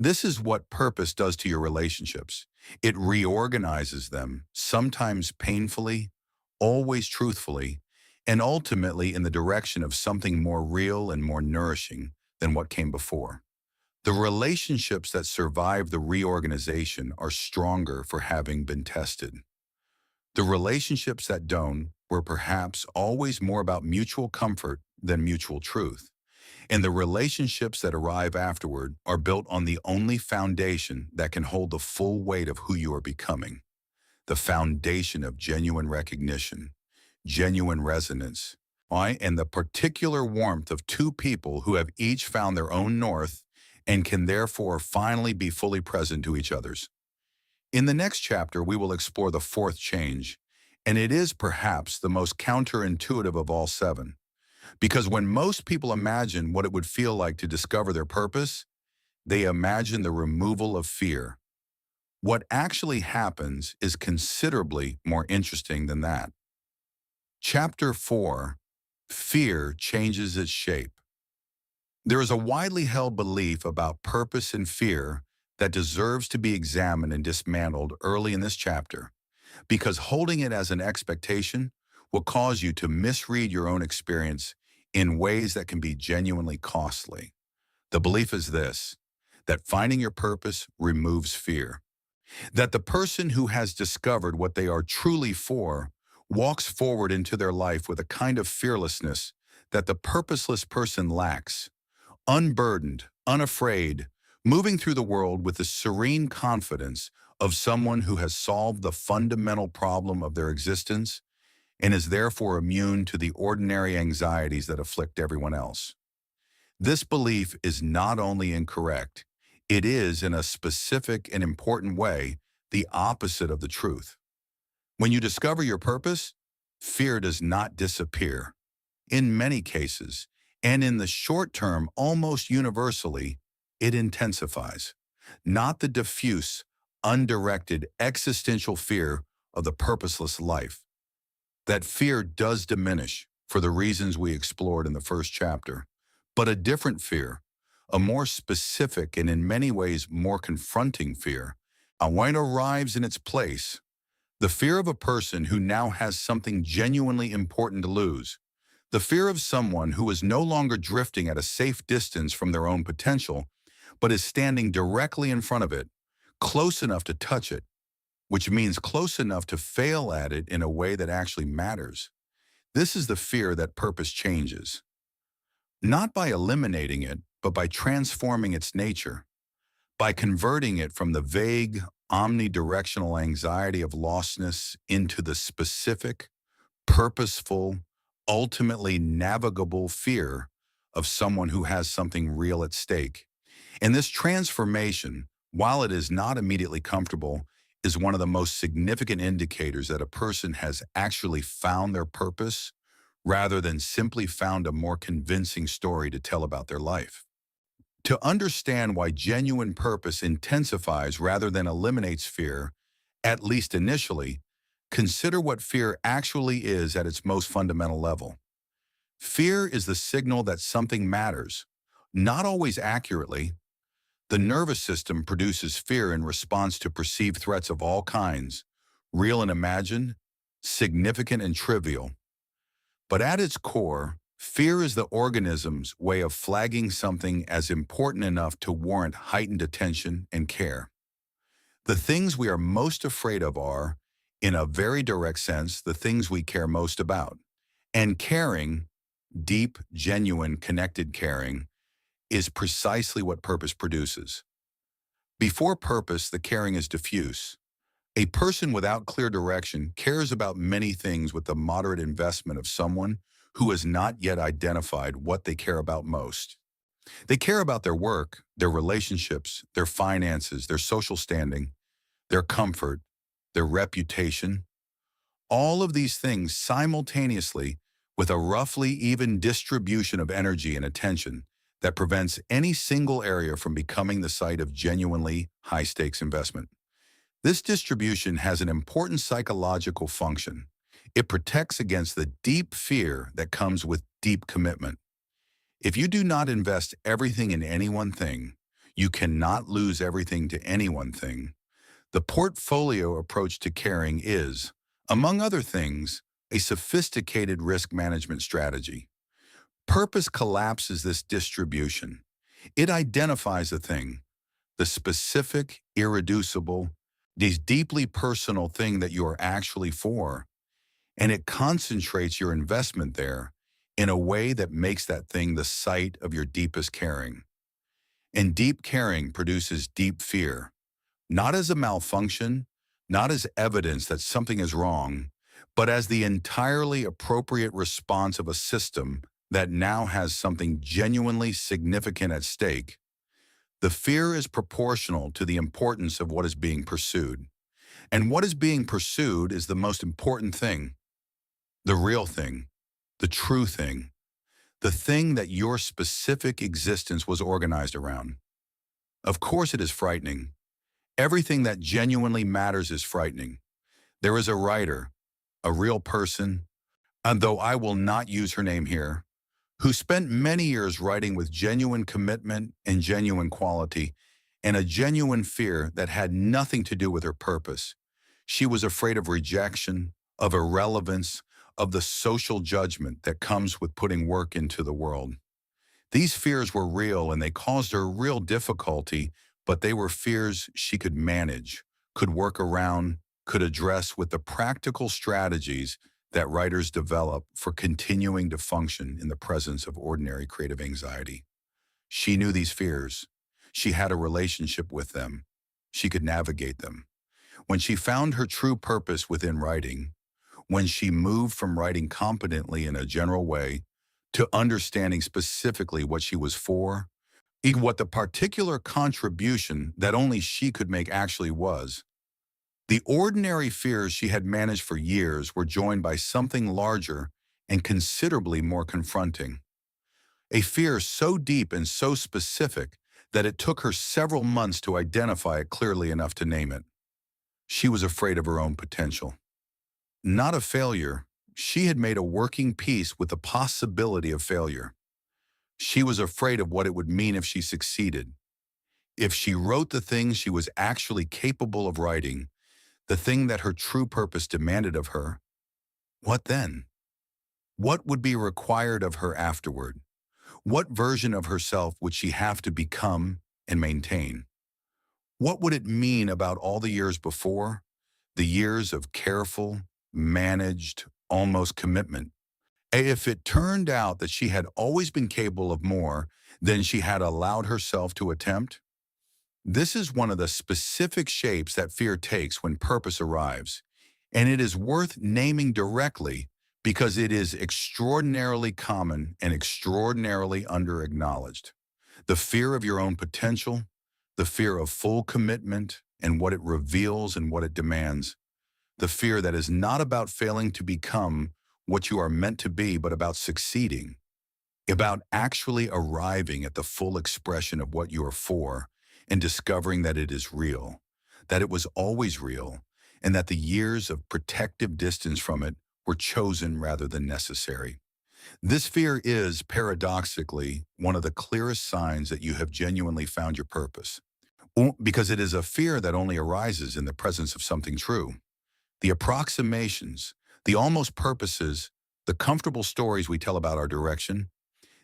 This is what purpose does to your relationships. It reorganizes them, sometimes painfully, always truthfully, and ultimately in the direction of something more real and more nourishing than what came before. The relationships that survive the reorganization are stronger for having been tested. The relationships that don't were perhaps always more about mutual comfort than mutual truth. And the relationships that arrive afterward are built on the only foundation that can hold the full weight of who you are becoming, the foundation of genuine recognition, genuine resonance, right? And the particular warmth of two people who have each found their own north and can therefore finally be fully present to each other's. In the next chapter, we will explore the fourth change, and it is perhaps the most counterintuitive of all seven. Because when most people imagine what it would feel like to discover their purpose, they imagine the removal of fear. What actually happens is considerably more interesting than that. Chapter 4, Fear Changes Its Shape. There is a widely held belief about purpose and fear that deserves to be examined and dismantled early in this chapter, because holding it as an expectation will cause you to misread your own experience in ways that can be genuinely costly. The belief is this, that finding your purpose removes fear, that the person who has discovered what they are truly for walks forward into their life with a kind of fearlessness that the purposeless person lacks. Unburdened, unafraid, moving through the world with the serene confidence of someone who has solved the fundamental problem of their existence and is therefore immune to the ordinary anxieties that afflict everyone else. This belief is not only incorrect, it is, in a specific and important way, the opposite of the truth. When you discover your purpose, fear does not disappear. In many cases, and in the short term almost universally, it intensifies. Not the diffuse, undirected existential fear of the purposeless life. That fear does diminish for the reasons we explored in the first chapter, but a different fear, a more specific and in many ways more confronting fear, when it arrives in its place, the fear of a person who now has something genuinely important to lose, the fear of someone who is no longer drifting at a safe distance from their own potential, but is standing directly in front of it, close enough to touch it, which means close enough to fail at it in a way that actually matters. This is the fear that purpose changes. Not by eliminating it, but by transforming its nature, by converting it from the vague, omnidirectional anxiety of lostness into the specific, purposeful, ultimately navigable fear of someone who has something real at stake. And this transformation, while it is not immediately comfortable, is one of the most significant indicators that a person has actually found their purpose rather than simply found a more convincing story to tell about their life. To understand why genuine purpose intensifies rather than eliminates fear, at least initially, consider what fear actually is at its most fundamental level. Fear is the signal that something matters, not always accurately. The nervous system produces fear in response to perceived threats of all kinds, real and imagined, significant and trivial. But at its core, fear is the organism's way of flagging something as important enough to warrant heightened attention and care. The things we are most afraid of are, in a very direct sense, the things we care most about. And caring, deep, genuine, connected caring, is precisely what purpose produces. Before purpose, the caring is diffuse. A person without clear direction cares about many things with the moderate investment of someone who has not yet identified what they care about most. They care about their work, their relationships, their finances, their social standing, their comfort, their reputation, all of these things simultaneously with a roughly even distribution of energy and attention that prevents any single area from becoming the site of genuinely high-stakes investment. This distribution has an important psychological function. It protects against the deep fear that comes with deep commitment. If you do not invest everything in any one thing, you cannot lose everything to any one thing. The portfolio approach to caring is, among other things, a sophisticated risk management strategy. Purpose collapses this distribution. It identifies the thing, the specific, irreducible, this deeply personal thing that you are actually for, and it concentrates your investment there in a way that makes that thing the site of your deepest caring. And deep caring produces deep fear, not as a malfunction, not as evidence that something is wrong, but as the entirely appropriate response of a system that now has something genuinely significant at stake. The fear is proportional to the importance of what is being pursued. And what is being pursued is the most important thing, the real thing, the true thing, the thing that your specific existence was organized around. Of course it is frightening. Everything that genuinely matters is frightening. There is a writer, a real person, and though I will not use her name here, who spent many years writing with genuine commitment and genuine quality, and a genuine fear that had nothing to do with her purpose. She was afraid of rejection, of irrelevance, of the social judgment that comes with putting work into the world. These fears were real and they caused her real difficulty, but they were fears she could manage, could work around, could address with the practical strategies that writers develop for continuing to function in the presence of ordinary creative anxiety. She knew these fears. She had a relationship with them. She could navigate them. When she found her true purpose within writing, when she moved from writing competently in a general way to understanding specifically what she was for, what the particular contribution that only she could make actually was, the ordinary fears she had managed for years were joined by something larger and considerably more confronting. A fear so deep and so specific that it took her several months to identify it clearly enough to name it. She was afraid of her own potential. Not of failure. She had made a working peace with the possibility of failure. She was afraid of what it would mean if she succeeded. If she wrote the things she was actually capable of writing, the thing that her true purpose demanded of her, what then? What would be required of her afterward? What version of herself would she have to become and maintain? What would it mean about all the years before, the years of careful, managed, almost commitment? If it turned out that she had always been capable of more than she had allowed herself to attempt? This is one of the specific shapes that fear takes when purpose arrives, and it is worth naming directly because it is extraordinarily common and extraordinarily under-acknowledged. The fear of your own potential, the fear of full commitment and what it reveals and what it demands, the fear that is not about failing to become what you are meant to be, but about succeeding, about actually arriving at the full expression of what you are for and discovering that it is real, that it was always real, and that the years of protective distance from it were chosen rather than necessary. This fear is, paradoxically, one of the clearest signs that you have genuinely found your purpose, because it is a fear that only arises in the presence of something true. The approximations, the almost purposes, the comfortable stories we tell about our direction,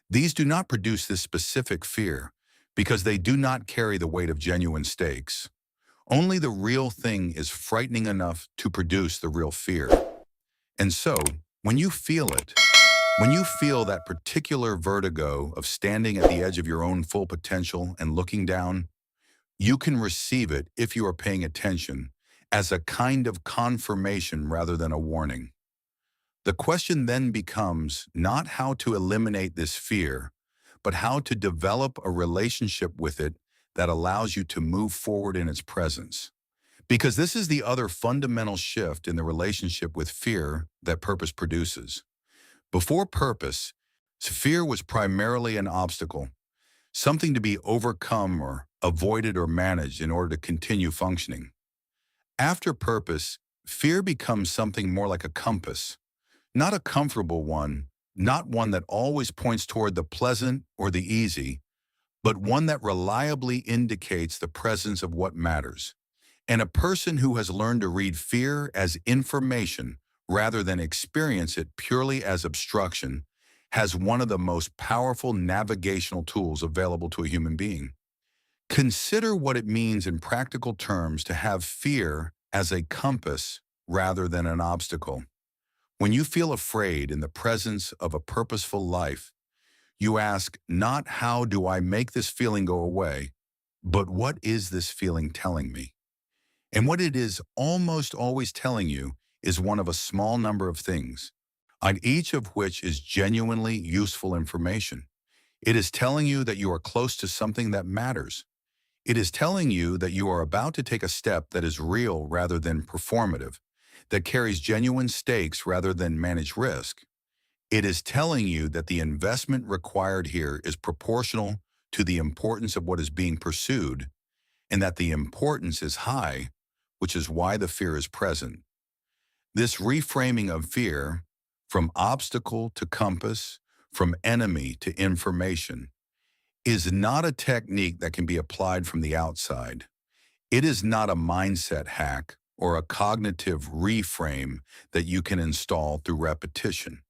these do not produce this specific fear because they do not carry the weight of genuine stakes. Only the real thing is frightening enough to produce the real fear. And so, when you feel it, when you feel that particular vertigo of standing at the edge of your own full potential and looking down, you can receive it, if you are paying attention, as a kind of confirmation rather than a warning. The question then becomes not how to eliminate this fear, but how to develop a relationship with it that allows you to move forward in its presence. Because this is the other fundamental shift in the relationship with fear that purpose produces. Before purpose, fear was primarily an obstacle, something to be overcome or avoided or managed in order to continue functioning. After purpose, fear becomes something more like a compass, not a comfortable one, not one that always points toward the pleasant or the easy, but one that reliably indicates the presence of what matters. And a person who has learned to read fear as information rather than experience it purely as obstruction has one of the most powerful navigational tools available to a human being. Consider what it means in practical terms to have fear as a compass rather than an obstacle. When you feel afraid in the presence of a purposeful life, you ask not how do I make this feeling go away, but what is this feeling telling me? And what it is almost always telling you is one of a small number of things, on each of which is genuinely useful information. It is telling you that you are close to something that matters. It is telling you that you are about to take a step that is real rather than performative, that carries genuine stakes rather than managed risk. It is telling you that the investment required here is proportional to the importance of what is being pursued, and that the importance is high, which is why the fear is present. This reframing of fear, from obstacle to compass, from enemy to information, is not a technique that can be applied from the outside. It is not a mindset hack or a cognitive reframe that you can install through repetition.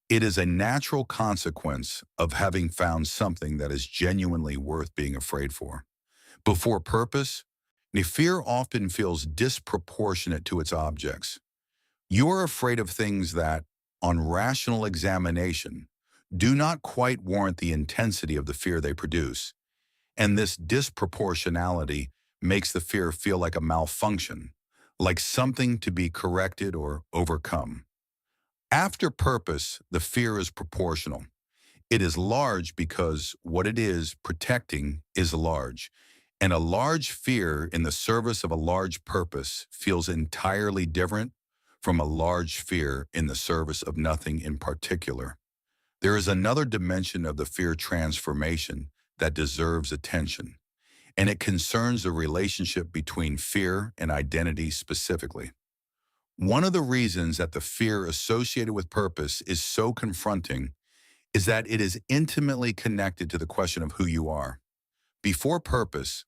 It is a natural consequence of having found something that is genuinely worth being afraid for. Before purpose, fear often feels disproportionate to its objects. You're afraid of things that, on rational examination, do not quite warrant the intensity of the fear they produce. And this disproportionality makes the fear feel like a malfunction, like something to be corrected or overcome. After purpose, the fear is proportional. It is large because what it is protecting is large. And a large fear in the service of a large purpose feels entirely different from a large fear in the service of nothing in particular. There is another dimension of the fear transformation that deserves attention, and it concerns the relationship between fear and identity specifically. One of the reasons that the fear associated with purpose is so confronting is that it is intimately connected to the question of who you are. Before purpose,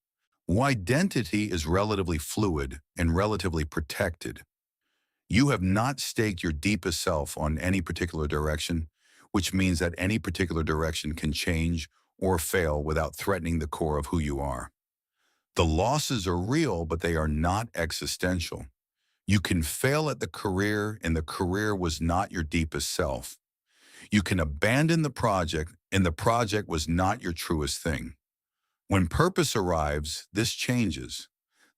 identity is relatively fluid and relatively protected. You have not staked your deepest self on any particular direction, which means that any particular direction can change or fail without threatening the core of who you are. The losses are real, but they are not existential. You can fail at the career, and the career was not your deepest self. You can abandon the project, and the project was not your truest thing. When purpose arrives, this changes.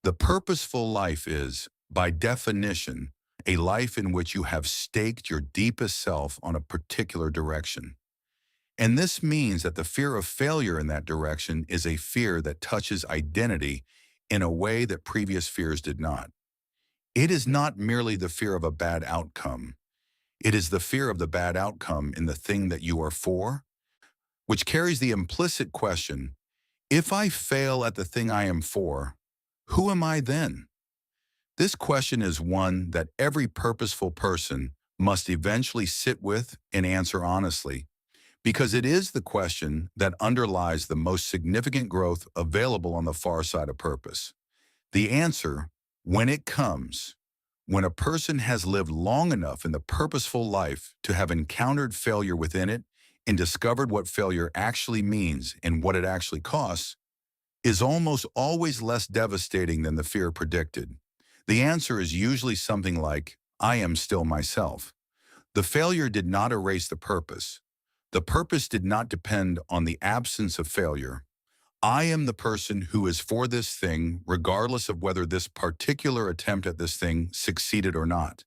The purposeful life is, by definition, a life in which you have staked your deepest self on a particular direction. And this means that the fear of failure in that direction is a fear that touches identity in a way that previous fears did not. It is not merely the fear of a bad outcome. It is the fear of the bad outcome in the thing that you are for, which carries the implicit question, if I fail at the thing I am for, who am I then? This question is one that every purposeful person must eventually sit with and answer honestly, because it is the question that underlies the most significant growth available on the far side of purpose. The answer, when it comes, when a person has lived long enough in the purposeful life to have encountered failure within it and discovered what failure actually means and what it actually costs, is almost always less devastating than the fear predicted. The answer is usually something like, I am still myself. The failure did not erase the purpose. The purpose did not depend on the absence of failure. I am the person who is for this thing, regardless of whether this particular attempt at this thing succeeded or not.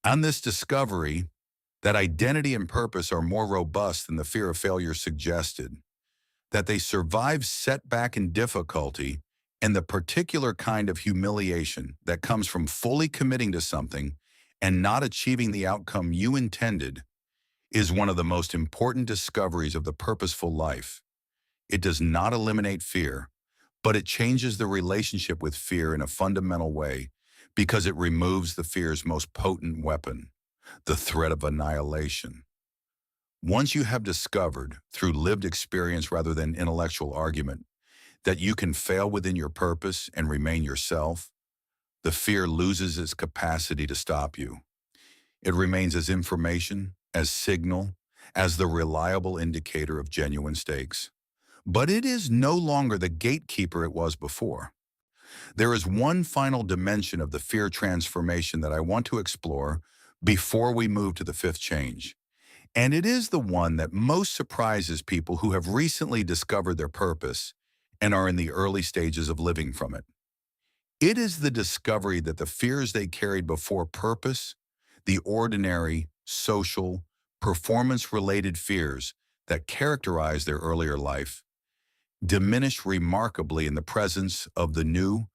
On this discovery, that identity and purpose are more robust than the fear of failure suggested, that they survive setback and difficulty, and the particular kind of humiliation that comes from fully committing to something and not achieving the outcome you intended, is one of the most important discoveries of the purposeful life. It does not eliminate fear, but it changes the relationship with fear in a fundamental way because it removes the fear's most potent weapon, the threat of annihilation. Once you have discovered, through lived experience rather than intellectual argument, that you can fail within your purpose and remain yourself, the fear loses its capacity to stop you. It remains as information, as signal, as the reliable indicator of genuine stakes. But it is no longer the gatekeeper it was before. There is one final dimension of the fear transformation that I want to explore before we move to the fifth change. And it is the one that most surprises people who have recently discovered their purpose and are in the early stages of living from it. It is the discovery that the fears they carried before purpose, the ordinary, social, performance-related fears that characterized their earlier life, diminish remarkably in the presence of the new,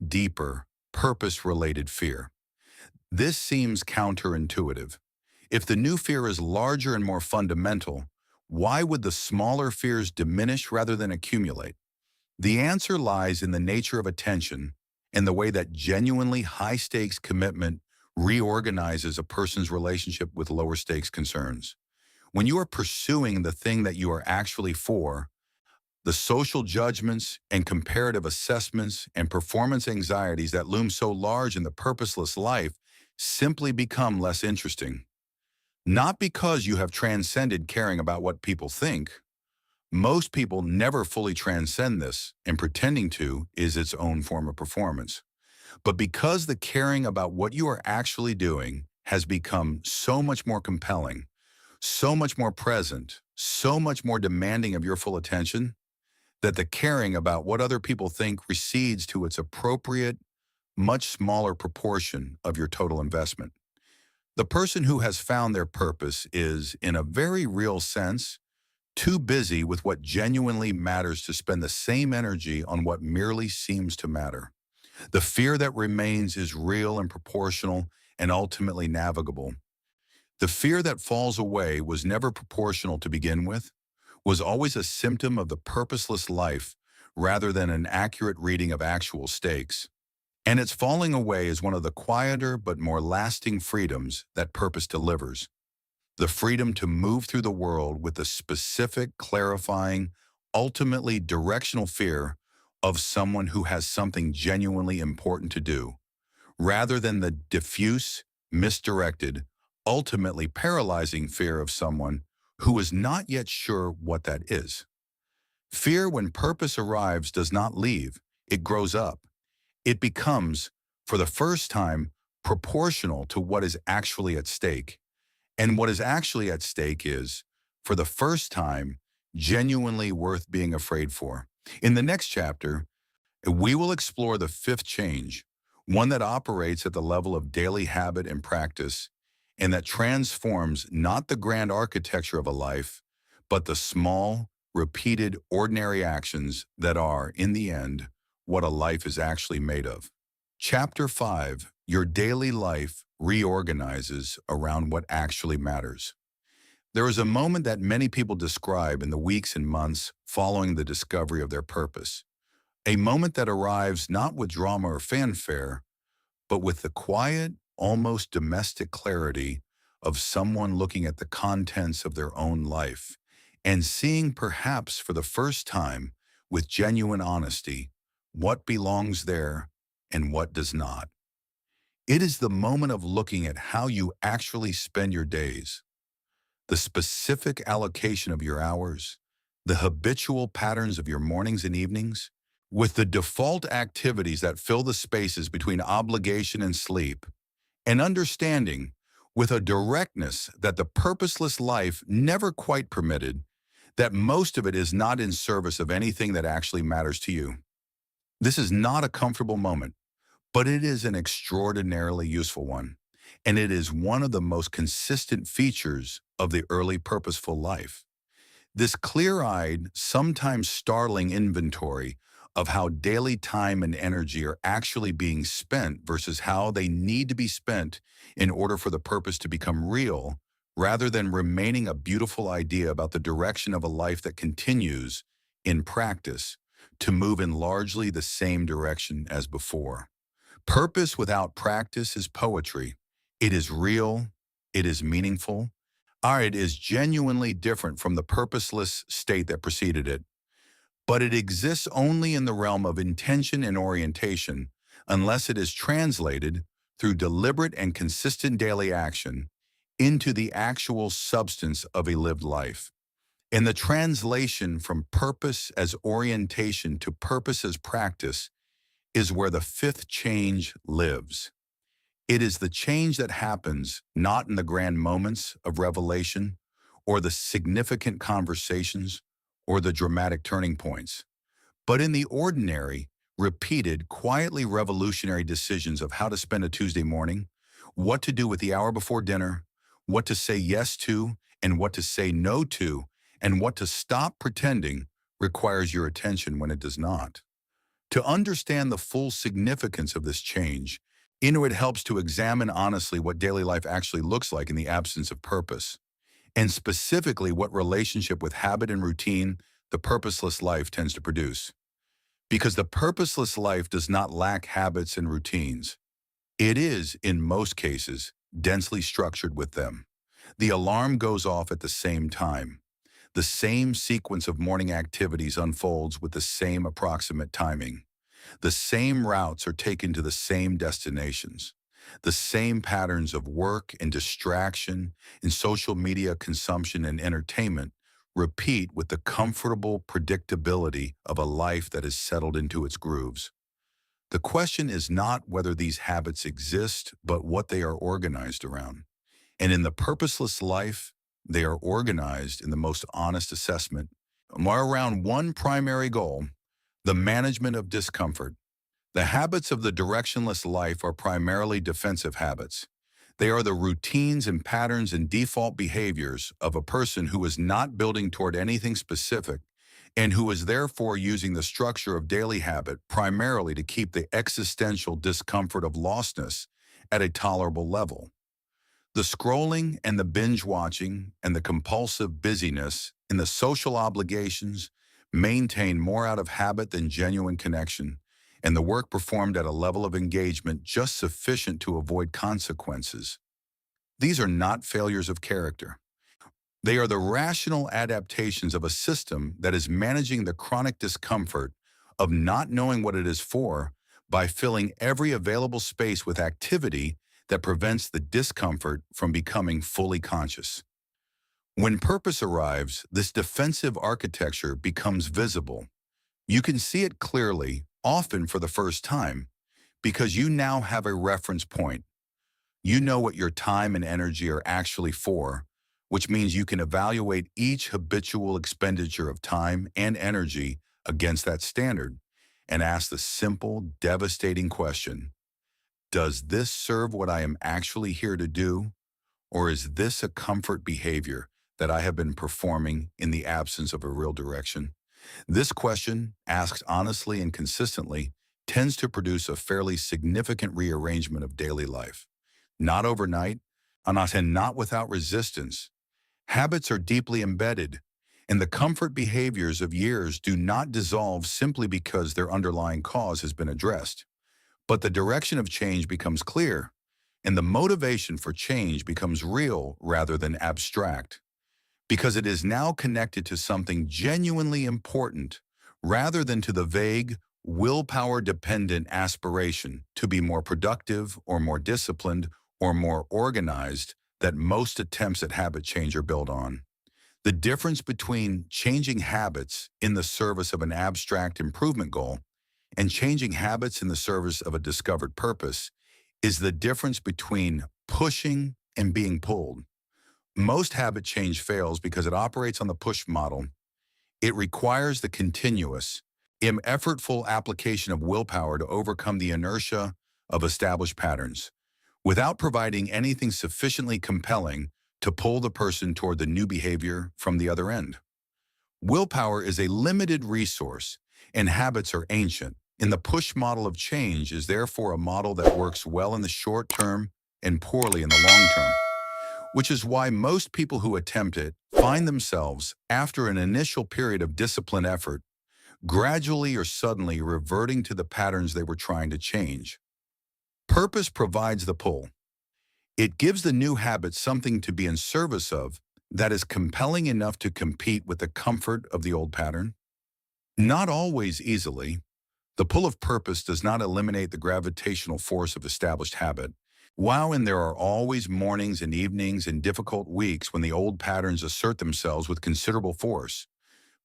deeper, purpose-related fear. This seems counterintuitive. If the new fear is larger and more fundamental, why would the smaller fears diminish rather than accumulate? The answer lies in the nature of attention and the way that genuinely high-stakes commitment reorganizes a person's relationship with lower-stakes concerns. When you are pursuing the thing that you are actually for, the social judgments and comparative assessments and performance anxieties that loom so large in the purposeless life simply become less interesting. Not because you have transcended caring about what people think. Most people never fully transcend this, and pretending to is its own form of performance. But because the caring about what you are actually doing has become so much more compelling, so much more present, so much more demanding of your full attention that the caring about what other people think recedes to its appropriate, much smaller proportion of your total investment. The person who has found their purpose is, in a very real sense, too busy with what genuinely matters to spend the same energy on what merely seems to matter. The fear that remains is real and proportional and ultimately navigable. The fear that falls away was never proportional to begin with, was always a symptom of the purposeless life rather than an accurate reading of actual stakes. And its falling away is one of the quieter but more lasting freedoms that purpose delivers. The freedom to move through the world with the specific, clarifying, ultimately directional fear of someone who has something genuinely important to do, rather than the diffuse, misdirected, ultimately paralyzing fear of someone who is not yet sure what that is. Fear, when purpose arrives, does not leave, it grows up. It becomes, for the first time, proportional to what is actually at stake. And what is actually at stake is, for the first time, genuinely worth being afraid for. In the next chapter, we will explore the fifth change, one that operates at the level of daily habit and practice, and that transforms not the grand architecture of a life, but the small, repeated, ordinary actions that are, in the end, what a life is actually made of. Chapter 5, Your Daily Life Reorganizes Around What Actually Matters. There is a moment that many people describe in the weeks and months following the discovery of their purpose. A moment that arrives not with drama or fanfare, but with the quiet, almost domestic clarity of someone looking at the contents of their own life and seeing, perhaps for the first time, with genuine honesty, what belongs there and what does not. It is the moment of looking at how you actually spend your days, the specific allocation of your hours, the habitual patterns of your mornings and evenings, with the default activities that fill the spaces between obligation and sleep, and understanding, with a directness that the purposeless life never quite permitted, that most of it is not in service of anything that actually matters to you. This is not a comfortable moment, but it is an extraordinarily useful one, and it is one of the most consistent features of the early purposeful life. This clear-eyed, sometimes startling inventory of how daily time and energy are actually being spent versus how they need to be spent in order for the purpose to become real, rather than remaining a beautiful idea about the direction of a life that continues, in practice, to move in largely the same direction as before. Purpose without practice is poetry. It is real, it is meaningful, or it is genuinely different from the purposeless state that preceded it. But it exists only in the realm of intention and orientation unless it is translated through deliberate and consistent daily action into the actual substance of a lived life. And the translation from purpose as orientation to purpose as practice is where the fifth change lives. It is the change that happens not in the grand moments of revelation or the significant conversations or the dramatic turning points, but in the ordinary, repeated, quietly revolutionary decisions of how to spend a Tuesday morning, what to do with the hour before dinner, what to say yes to and what to say no to, and what to stop pretending requires your attention when it does not. To understand the full significance of this change, Inuit helps to examine honestly what daily life actually looks like in the absence of purpose, and specifically what relationship with habit and routine the purposeless life tends to produce. Because the purposeless life does not lack habits and routines. It is, in most cases, densely structured with them. The alarm goes off at the same time. The same sequence of morning activities unfolds with the same approximate timing. The same routes are taken to the same destinations. The same patterns of work and distraction and social media consumption and entertainment repeat with the comfortable predictability of a life that is settled into its grooves. The question is not whether these habits exist, but what they are organized around. And in the purposeless life, they are organized in the most honest assessment, more around one primary goal: the management of discomfort. The habits of the directionless life are primarily defensive habits. They are the routines and patterns and default behaviors of a person who is not building toward anything specific and who is therefore using the structure of daily habit primarily to keep the existential discomfort of lostness at a tolerable level. The scrolling and the binge watching and the compulsive busyness and the social obligations maintain more out of habit than genuine connection, and the work performed at a level of engagement just sufficient to avoid consequences. These are not failures of character. They are the rational adaptations of a system that is managing the chronic discomfort of not knowing what it is for by filling every available space with activity that prevents the discomfort from becoming fully conscious. When purpose arrives, this defensive architecture becomes visible. You can see it clearly, often for the first time, because you now have a reference point. You know what your time and energy are actually for, which means you can evaluate each habitual expenditure of time and energy against that standard and ask the simple, devastating question: does this serve what I am actually here to do, or is this a comfort behavior that I have been performing in the absence of a real direction? This question, asked honestly and consistently, tends to produce a fairly significant rearrangement of daily life. Not overnight, and not without resistance. Habits are deeply embedded, and the comfort behaviors of years do not dissolve simply because their underlying cause has been addressed. But the direction of change becomes clear, and the motivation for change becomes real rather than abstract, because it is now connected to something genuinely important rather than to the vague, willpower-dependent aspiration to be more productive or more disciplined or more organized that most attempts at habit change are built on. The difference between changing habits in the service of an abstract improvement goal and changing habits in the service of a discovered purpose is the difference between pushing and being pulled. Most habit change fails because it operates on the push model. It requires the continuous, effortful application of willpower to overcome the inertia of established patterns, without providing anything sufficiently compelling to pull the person toward the new behavior from the other end. Willpower is a limited resource, and habits are ancient, and the push model of change is therefore a model that works well in the short term and poorly in the long term, which is why most people who attempt it find themselves, after an initial period of disciplined effort, gradually or suddenly reverting to the patterns they were trying to change. Purpose provides the pull. It gives the new habit something to be in service of that is compelling enough to compete with the comfort of the old pattern. Not always easily. The pull of purpose does not eliminate the gravitational force of established habit. While and there are always mornings and evenings and difficult weeks when the old patterns assert themselves with considerable force,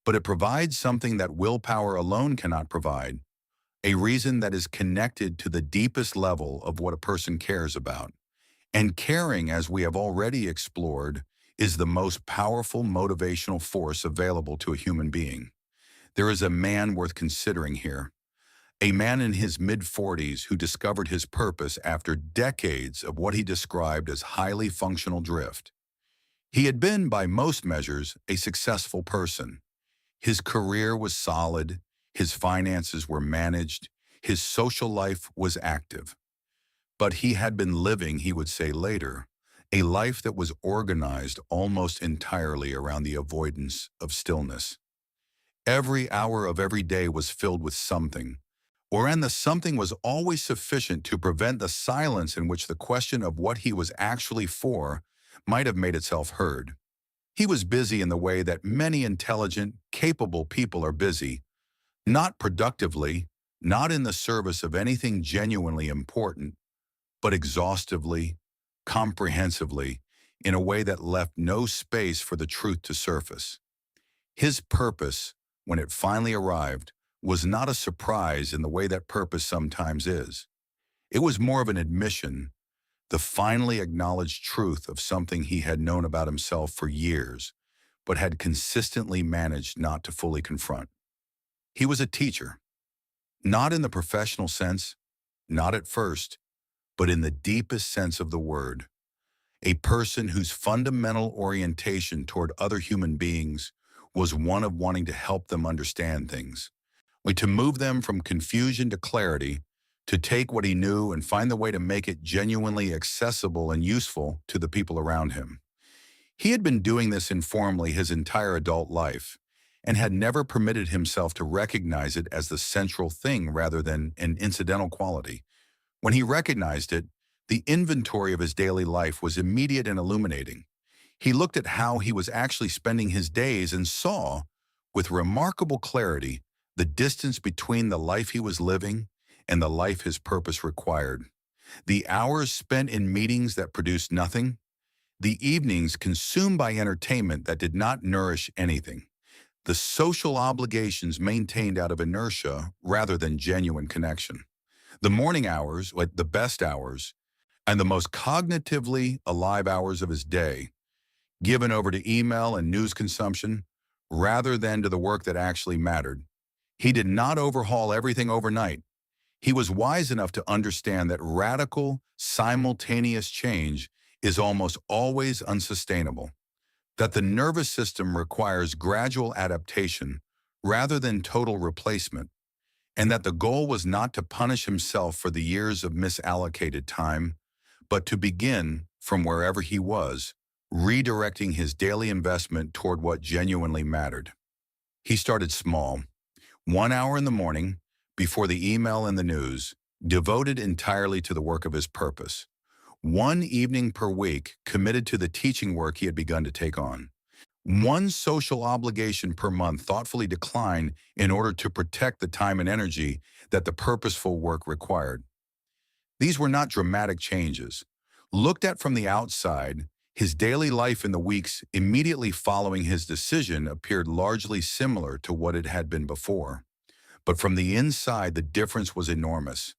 but it provides something that willpower alone cannot provide, a reason that is connected to the deepest level of what a person cares about. And caring, as we have already explored, is the most powerful motivational force available to a human being. There is a man worth considering here. A man in his mid-40s who discovered his purpose after decades of what he described as highly functional drift. He had been, by most measures, a successful person. His career was solid, his finances were managed, his social life was active. But he had been living, he would say later, a life that was organized almost entirely around the avoidance of stillness. Every hour of every day was filled with something, and the something was always sufficient to prevent the silence in which the question of what he was actually for might have made itself heard. He was busy in the way that many intelligent, capable people are busy, not productively, not in the service of anything genuinely important, but exhaustively, comprehensively, in a way that left no space for the truth to surface. His purpose, when it finally arrived, was not a surprise in the way that purpose sometimes is. It was more of an admission, the finally acknowledged truth of something he had known about himself for years, but had consistently managed not to fully confront. He was a teacher, not in the professional sense, not at first, but in the deepest sense of the word. A person whose fundamental orientation toward other human beings was one of wanting to help them understand things, like to move them from confusion to clarity, to take what he knew and find the way to make it genuinely accessible and useful to the people around him. He had been doing this informally his entire adult life and had never permitted himself to recognize it as the central thing rather than an incidental quality. When he recognized it, the inventory of his daily life was immediate and illuminating. He looked at how he was actually spending his days and saw, with remarkable clarity, the distance between the life he was living and the life his purpose required. The hours spent in meetings that produced nothing, the evenings consumed by entertainment that did not nourish anything, the social obligations maintained out of inertia rather than genuine connection. The morning hours, like the best hours, and the most cognitively alive hours of his day, given over to email and news consumption rather than to the work that actually mattered. He did not overhaul everything overnight. He was wise enough to understand that radical, simultaneous change is almost always unsustainable, that the nervous system requires gradual adaptation rather than total replacement, and that the goal was not to punish himself for the years of misallocated time, but to begin from wherever he was, redirecting his daily investment toward what genuinely mattered. He started small, 1 hour in the morning, before the email and the news, devoted entirely to the work of his purpose. One evening per week committed to the teaching work he had begun to take on. One social obligation per month thoughtfully declined in order to protect the time and energy that the purposeful work required. These were not dramatic changes. Looked at from the outside, his daily life in the weeks immediately following his decision appeared largely similar to what it had been before. But from the inside, the difference was enormous,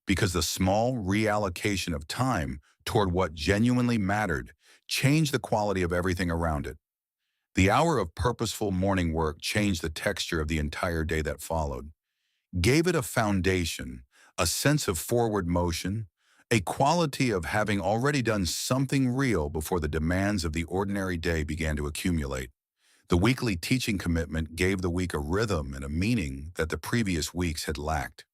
because the small reallocation of time toward what genuinely mattered changed the quality of everything around it. The hour of purposeful morning work changed the texture of the entire day that followed, gave it a foundation, a sense of forward motion, a quality of having already done something real before the demands of the ordinary day began to accumulate. The weekly teaching commitment gave the week a rhythm and a meaning that the previous weeks had lacked.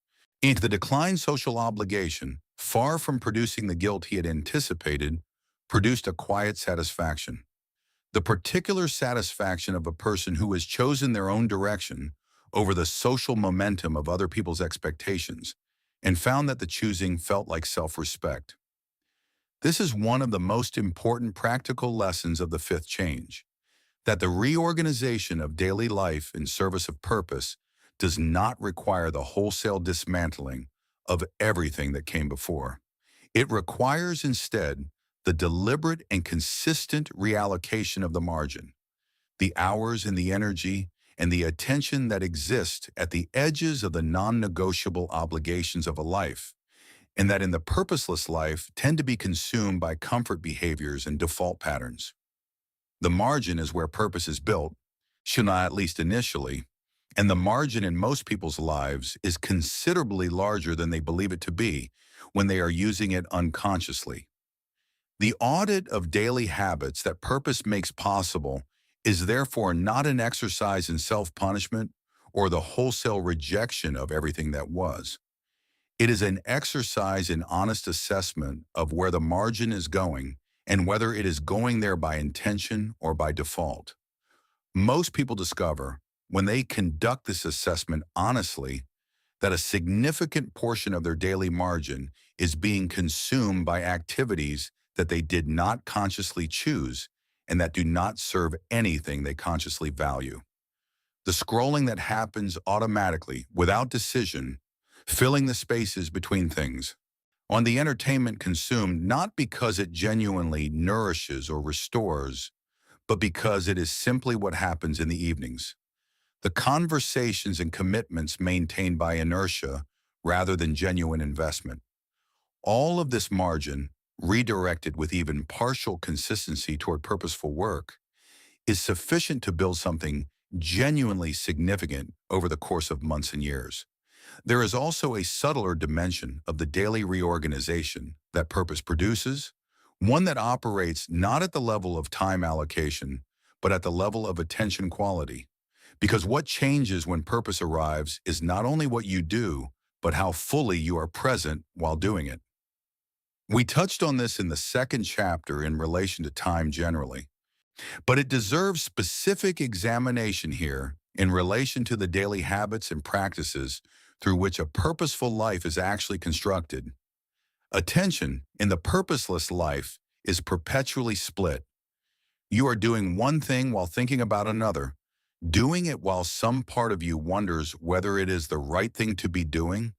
And the declined social obligation, far from producing the guilt he had anticipated, produced a quiet satisfaction. The particular satisfaction of a person who has chosen their own direction over the social momentum of other people's expectations and found that the choosing felt like self-respect. This is one of the most important practical lessons of the fifth change, that the reorganization of daily life in service of purpose does not require the wholesale dismantling of everything that came before. It requires instead the deliberate and consistent reallocation of the margin, the hours and the energy and the attention that exist at the edges of the non-negotiable obligations of a life, and that in the purposeless life tend to be consumed by comfort behaviors and default patterns. The margin is where purpose is built, should not at least initially, and the margin in most people's lives is considerably larger than they believe it to be when they are using it unconsciously. The audit of daily habits that purpose makes possible is therefore not an exercise in self-punishment or the wholesale rejection of everything that was. It is an exercise in honest assessment of where the margin is going and whether it is going there by intention or by default. Most people discover, when they conduct this assessment honestly, that a significant portion of their daily margin is being consumed by activities that they did not consciously choose and that do not serve anything they consciously value. The scrolling that happens automatically, without decision, filling the spaces between things. On the entertainment consumed not because it genuinely nourishes or restores, but because it is simply what happens in the evenings. The conversations and commitments maintained by inertia rather than genuine investment. All of this margin, redirected with even partial consistency toward purposeful work, is sufficient to build something genuinely significant over the course of months and years. There is also a subtler dimension of the daily reorganization that purpose produces, one that operates not at the level of time allocation, but at the level of attention quality. Because what changes when purpose arrives is not only what you do, but how fully you are present while doing it. We touched on this in the second chapter in relation to time generally, but it deserves specific examination here in relation to the daily habits and practices through which a purposeful life is actually constructed. Attention in the purposeless life is perpetually split. You are doing one thing while thinking about another, doing it while some part of you wonders whether it is the right thing to be doing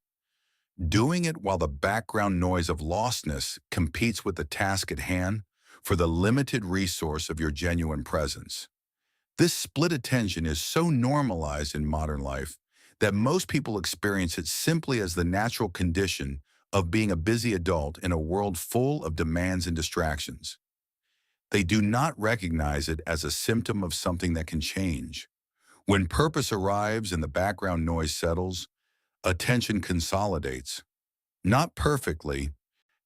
it while the background noise of lostness competes with the task at hand for the limited resource of your genuine presence. This split attention is so normalized in modern life that most people experience it simply as the natural condition of being a busy adult in a world full of demands and distractions. They do not recognize it as a symptom of something that can change. When purpose arrives and the background noise settles, attention consolidates. Not perfectly,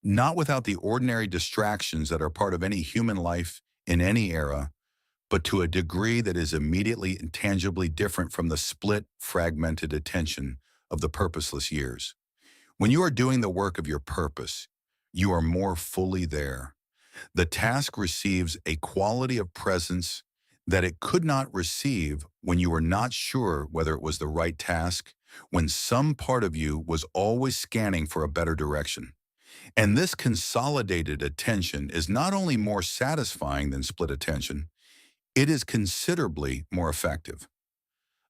not without the ordinary distractions that are part of any human life in any era, but to a degree that is immediately and tangibly different from the split, fragmented attention of the purposeless years. When you are doing the work of your purpose, you are more fully there. The task receives a quality of presence that it could not receive when you were not sure whether it was the right task, when some part of you was always scanning for a better direction. And this consolidated attention is not only more satisfying than split attention, it is considerably more effective.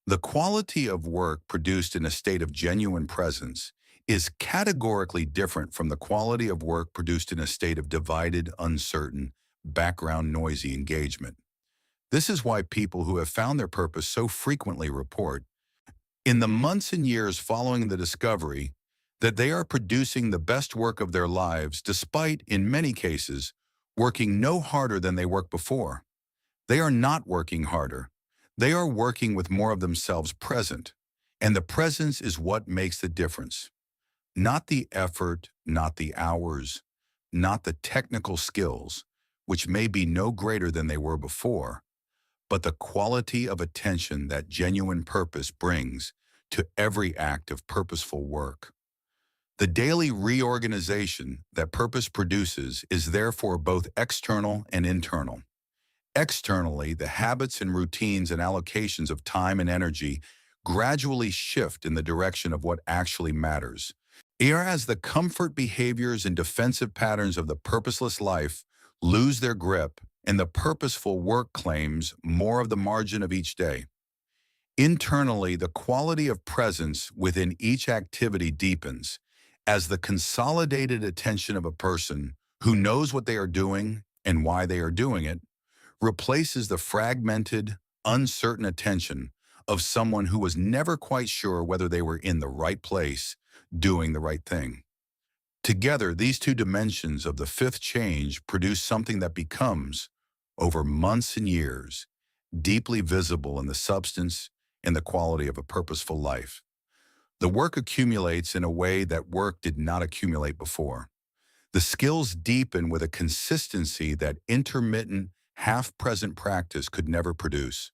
The quality of work produced in a state of genuine presence is categorically different from the quality of work produced in a state of divided, uncertain, background noisy engagement. This is why people who have found their purpose so frequently report, in the months and years following the discovery, that they are producing the best work of their lives despite, in many cases, working no harder than they worked before. They are not working harder. They are working with more of themselves present, and the presence is what makes the difference. Not the effort, not the hours, not the technical skills, which may be no greater than they were before, but the quality of attention that genuine purpose brings to every act of purposeful work. The daily reorganization that purpose produces is therefore both external and internal. Externally, the habits and routines and allocations of time and energy gradually shift in the direction of what actually matters. Whereas the comfort behaviors and defensive patterns of the purposeless life lose their grip and the purposeful work claims more of the margin of each day. Internally, the quality of presence within each activity deepens as the consolidated attention of a person who knows what they are doing and why they are doing it replaces the fragmented, uncertain attention of someone who was never quite sure whether they were in the right place, doing the right thing. Together, these two dimensions of the fifth change produce something that becomes, over months and years, deeply visible in the substance and the quality of a purposeful life. The work accumulates in a way that work did not accumulate before. The skills deepen with a consistency that intermittent, half-present practice could never produce.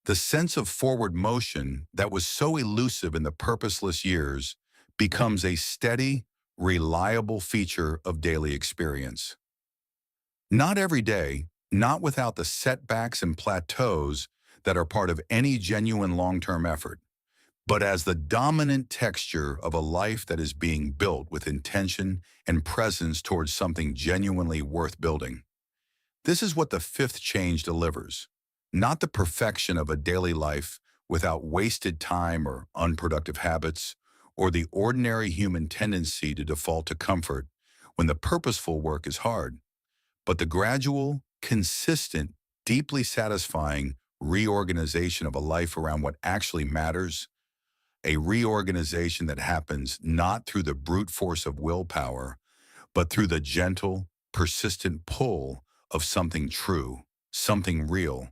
The sense of forward motion that was so elusive in the purposeless years becomes a steady, reliable feature of daily experience. Not every day, not without the setbacks and plateaus that are part of any genuine long-term effort, but as the dominant texture of a life that is being built with intention and presence towards something genuinely worth building. This is what the fifth change delivers, not the perfection of a daily life without wasted time or unproductive habits, or the ordinary human tendency to default to comfort when the purposeful work is hard, but the gradual, consistent, deeply satisfying reorganization of a life around what actually matters, a reorganization that happens not through the brute force of willpower, but through the gentle, persistent pull of something true, something real,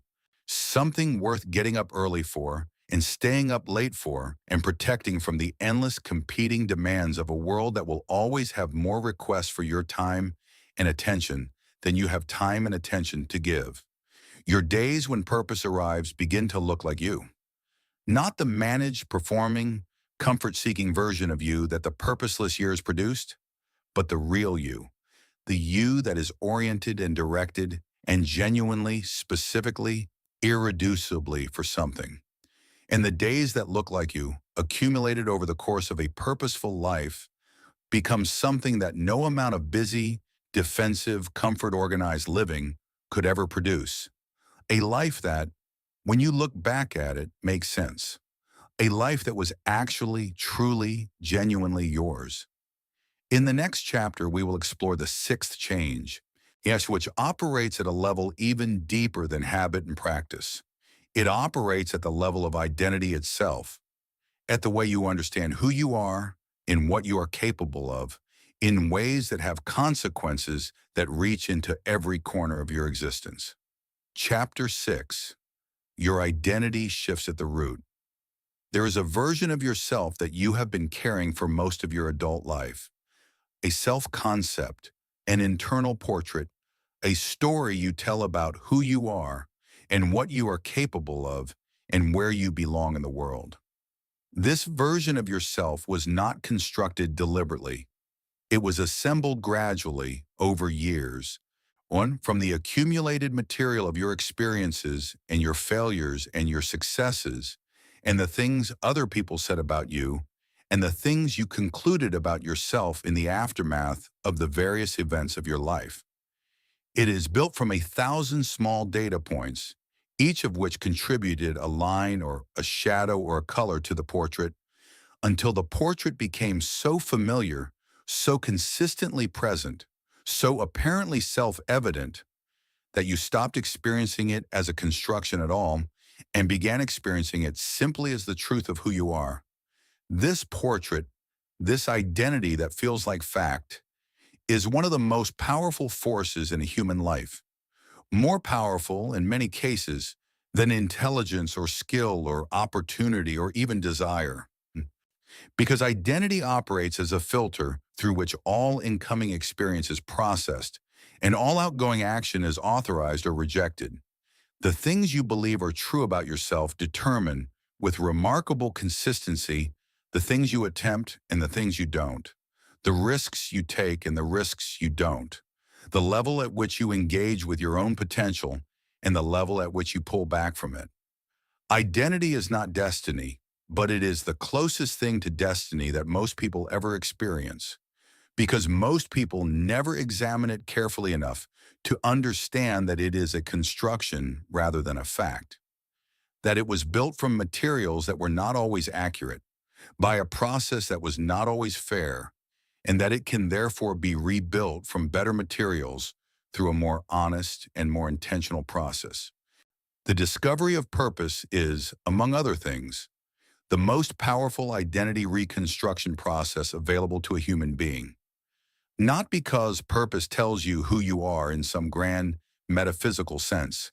something worth getting up early for and staying up late for and protecting from the endless competing demands of a world that will always have more requests for your time and attention than you have time and attention to give. Your days when purpose arrives begin to look like you. Not the managed, performing, comfort-seeking version of you that the purposeless years produced, but the real you. The you that is oriented and directed and genuinely, specifically, irreducibly for something. And the days that look like you, accumulated over the course of a purposeful life, become something that no amount of busy, defensive, comfort-organized living could ever produce. A life that, when you look back at it, makes sense. A life that was actually, truly, genuinely yours. In the next chapter, we will explore the sixth change, yes, which operates at a level even deeper than habit and practice. It operates at the level of identity itself, at the way you understand who you are and what you are capable of, in ways that have consequences that reach into every corner of your existence. Chapter 6. Your identity shifts at the root. There is a version of yourself that you have been carrying for most of your adult life. A self-concept, an internal portrait, a story you tell about who you are and what you are capable of and where you belong in the world. This version of yourself was not constructed deliberately. It was assembled gradually over years. One, from the accumulated material of your experiences and your failures and your successes, and the things other people said about you, and the things you concluded about yourself in the aftermath of the various events of your life. It is built from 1,000 small data points, each of which contributed a line or a shadow or a color to the portrait, until the portrait became so familiar, so consistently present, so apparently self-evident that you stopped experiencing it as a construction at all and began experiencing it simply as the truth of who you are. This portrait, this identity that feels like fact, is one of the most powerful forces in a human life. More powerful, in many cases, than intelligence or skill or opportunity or even desire. Because identity operates as a filter through which all incoming experience is processed, and all outgoing action is authorized or rejected. The things you believe are true about yourself determine, with remarkable consistency, the things you attempt and the things you don't, the risks you take and the risks you don't, the level at which you engage with your own potential and the level at which you pull back from it. Identity is not destiny, but it is the closest thing to destiny that most people ever experience, because most people never examine it carefully enough to understand that it is a construction rather than a fact, that it was built from materials that were not always accurate, by a process that was not always fair, and that it can therefore be rebuilt from better materials through a more honest and more intentional process. The discovery of purpose is, among other things, the most powerful identity reconstruction process available to a human being. Not because purpose tells you who you are in some grand metaphysical sense,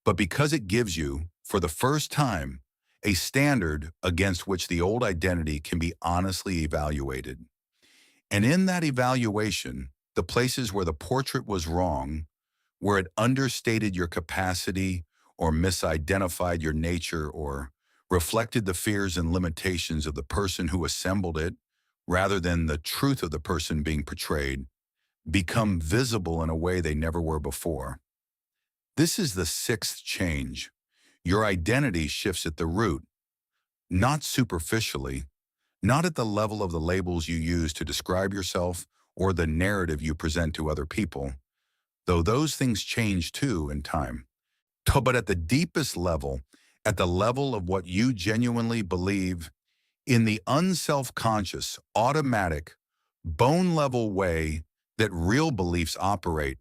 but because it gives you, for the first time, a standard against which the old identity can be honestly evaluated. And in that evaluation, the places where the portrait was wrong, where it understated your capacity or misidentified your nature or reflected the fears and limitations of the person who assembled it, rather than the truth of the person being portrayed, become visible in a way they never were before. This is the sixth change. Your identity shifts at the root, not superficially, not at the level of the labels you use to describe yourself or the narrative you present to other people, though those things change too in time, but at the deepest level, at the level of what you genuinely believe in the unself-conscious, automatic, bone-level way that real beliefs operate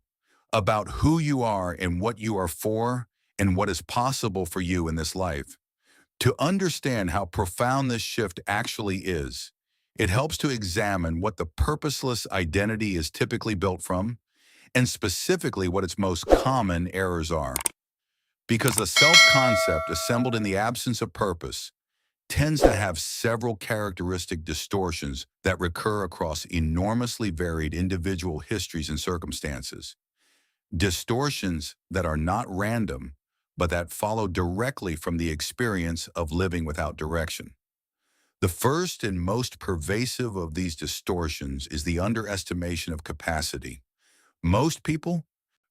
about who you are and what you are for and what is possible for you in this life. To understand how profound this shift actually is, it helps to examine what the purposeless identity is typically built from, and specifically what its most common errors are. Because the self-concept assembled in the absence of purpose tends to have several characteristic distortions that recur across enormously varied individual histories and circumstances. Distortions that are not random, but that follow directly from the experience of living without direction. The first and most pervasive of these distortions is the underestimation of capacity. Most people,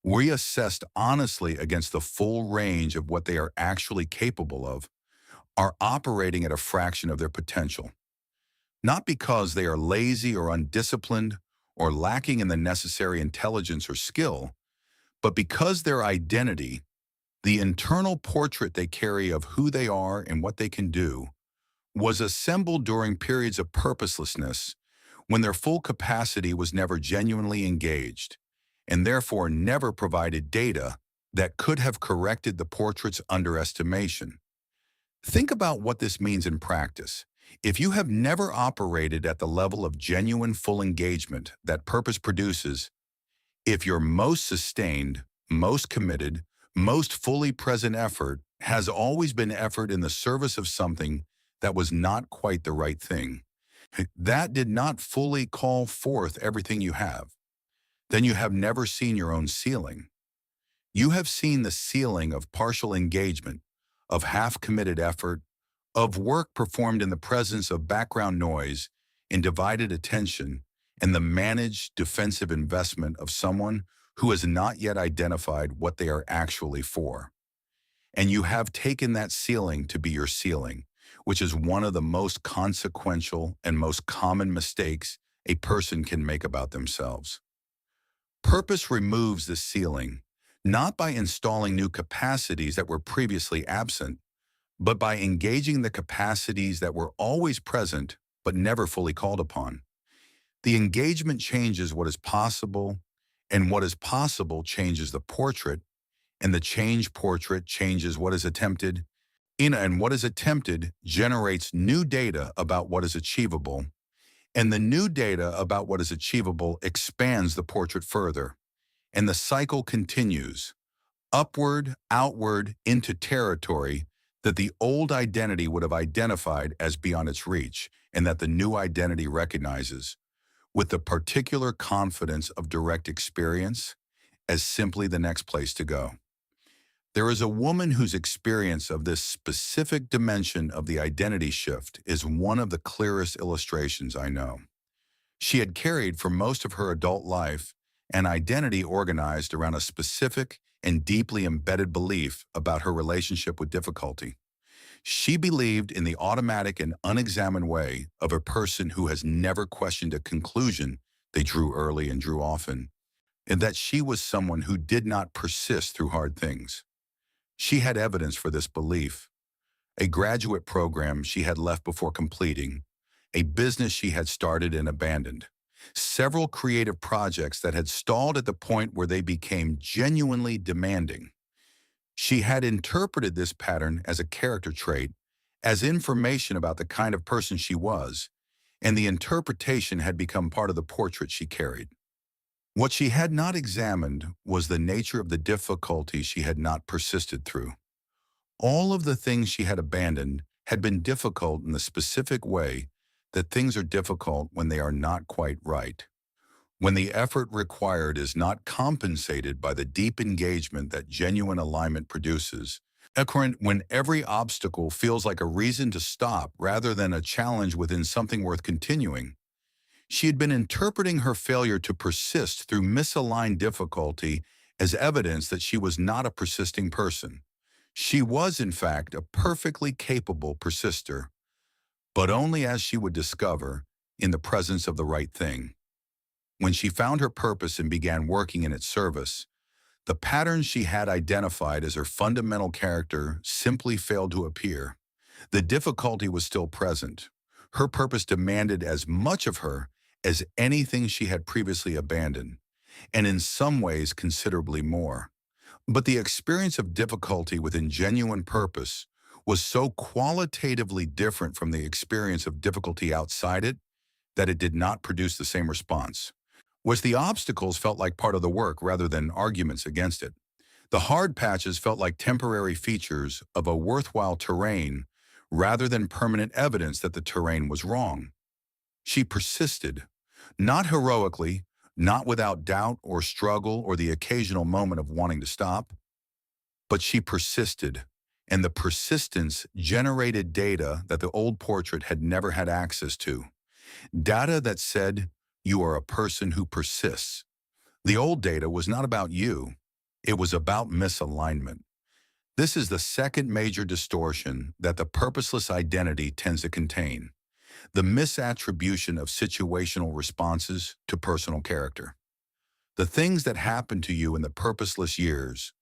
reassessed honestly against the full range of what they are actually capable of, are operating at a fraction of their potential. Not because they are lazy or undisciplined or lacking in the necessary intelligence or skill, but because their identity, the internal portrait they carry of who they are and what they can do, was assembled during periods of purposelessness when their full capacity was never genuinely engaged, and therefore never provided data that could have corrected the portrait's underestimation. Think about what this means in practice. If you have never operated at the level of genuine full engagement that purpose produces, if your most sustained, most committed, most fully present effort has always been effort in the service of something that was not quite the right thing, that did not fully call forth everything you have, then you have never seen your own ceiling. You have seen the ceiling of partial engagement, of half-committed effort, of work performed in the presence of background noise, in divided attention, and the managed defensive investment of someone who has not yet identified what they are actually for. And you have taken that ceiling to be your ceiling, which is one of the most consequential and most common mistakes a person can make about themselves. Purpose removes the ceiling, not by installing new capacities that were previously absent, but by engaging the capacities that were always present but never fully called upon. The engagement changes what is possible, and what is possible changes the portrait, and the change portrait changes what is attempted, and what is attempted generates new data about what is achievable, and the new data about what is achievable expands the portrait further, and the cycle continues, upward, outward, into territory that the old identity would have identified as beyond its reach, and that the new identity recognizes, with the particular confidence of direct experience, as simply the next place to go. There is a woman whose experience of this specific dimension of the identity shift is one of the clearest illustrations I know. She had carried for most of her adult life an identity organized around a specific and deeply embedded belief about her relationship with difficulty. She believed in the automatic and unexamined way of a person who has never questioned a conclusion they drew early and drew often, and that she was someone who did not persist through hard things. She had evidence for this belief: a graduate program she had left before completing, a business she had started and abandoned, several creative projects that had stalled at the point where they became genuinely demanding. She had interpreted this pattern as a character trait, as information about the kind of person she was, and the interpretation had become part of the portrait she carried. What she had not examined was the nature of the difficulty she had not persisted through. All of the things she had abandoned had been difficult in the specific way that things are difficult when they are not quite right, when the effort required is not compensated by the deep engagement that genuine alignment produces, when every obstacle feels like a reason to stop rather than a challenge within something worth continuing. She had been interpreting her failure to persist through misaligned difficulty as evidence that she was not a persisting person. She was, in fact, a perfectly capable persister, but only, as she would discover, in the presence of the right thing. When she found her purpose and began working in its service, the patterns she had identified as her fundamental character simply failed to appear. The difficulty was still present. Her purpose demanded as much of her as anything she had previously abandoned, and in some ways considerably more. But the experience of difficulty within genuine purpose was so qualitatively different from the experience of difficulty outside it that it did not produce the same response. Was the obstacles felt like part of the work rather than arguments against it. The hard patches felt like temporary features of a worthwhile terrain rather than permanent evidence that the terrain was wrong. She persisted, not heroically, not without doubt or struggle or the occasional moment of wanting to stop, but she persisted, and the persistence generated data that the old portrait had never had access to. Data that said, you are a person who persists. The old data was not about you. It was about misalignment. This is the second major distortion that the purposeless identity tends to contain, the misattribution of situational responses to personal character. The things that happen to you in the purposeless years,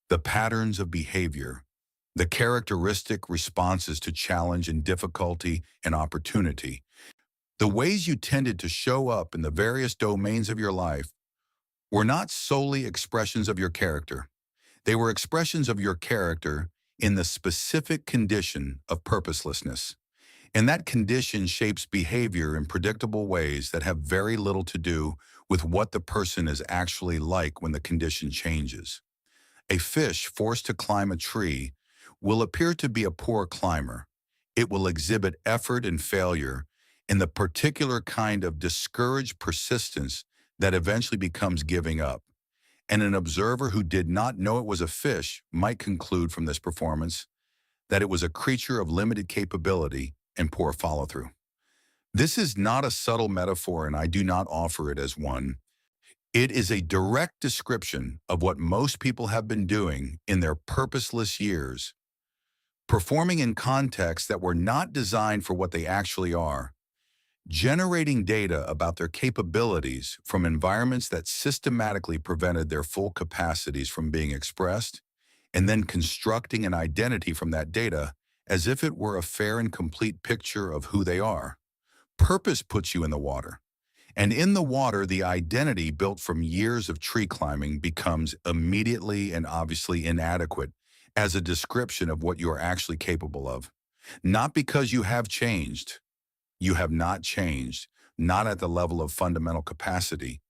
the patterns of behavior, the characteristic responses to challenge and difficulty and opportunity, the ways you tended to show up in the various domains of your life were not solely expressions of your character. They were expressions of your character in the specific condition of purposelessness. And that condition shapes behavior in predictable ways that have very little to do with what the person is actually like when the condition changes. A fish forced to climb a tree will appear to be a poor climber. It will exhibit effort and failure in the particular kind of discouraged persistence that eventually becomes giving up. And an observer who did not know it was a fish might conclude from this performance that it was a creature of limited capability and poor follow-through. This is not a subtle metaphor, and I do not offer it as one. It is a direct description of what most people have been doing in their purposeless years, performing in contexts that were not designed for what they actually are, generating data about their capabilities from environments that systematically prevented their full capacities from being expressed, and then constructing an identity from that data as if it were a fair and complete picture of who they are. Purpose puts you in the water. And in the water, the identity built from years of tree climbing becomes immediately and obviously inadequate as a description of what you are actually capable of. Not because you have changed. You have not changed, not at the level of fundamental capacity,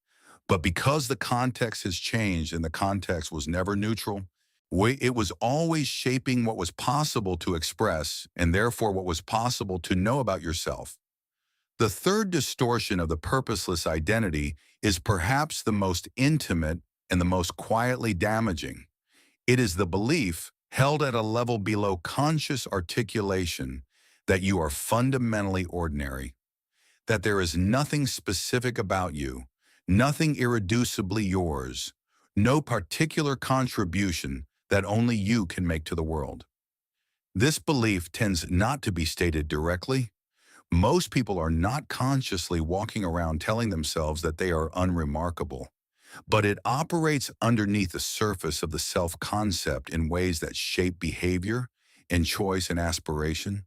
but because the context has changed and the context was never neutral, it was always shaping what was possible to express and therefore what was possible to know about yourself. The third distortion of the purposeless identity is perhaps the most intimate and the most quietly damaging. It is the belief, held at a level below conscious articulation, that you are fundamentally ordinary, that there is nothing specific about you, nothing irreducibly yours, no particular contribution that only you can make to the world. This belief tends not to be stated directly. Most people are not consciously walking around telling themselves that they are unremarkable, but it operates underneath the surface of the self-concept in ways that shape behavior and choice and aspiration,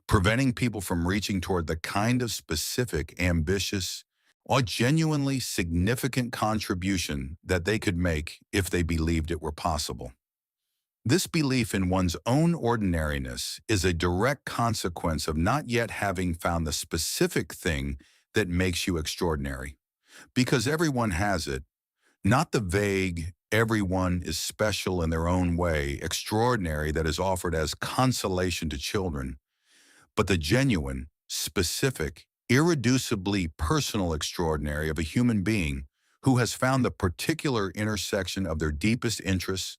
preventing people from reaching toward the kind of specific, ambitious, or genuinely significant contribution that they could make if they believed it were possible. This belief in one's own ordinariness is a direct consequence of not yet having found the specific thing that makes you extraordinary. Because everyone has it, not the vague, everyone is special in their own way, extraordinary that is offered as consolation to children, but the genuine, specific, irreducibly personal extraordinary of a human being who has found the particular intersection of their deepest interests,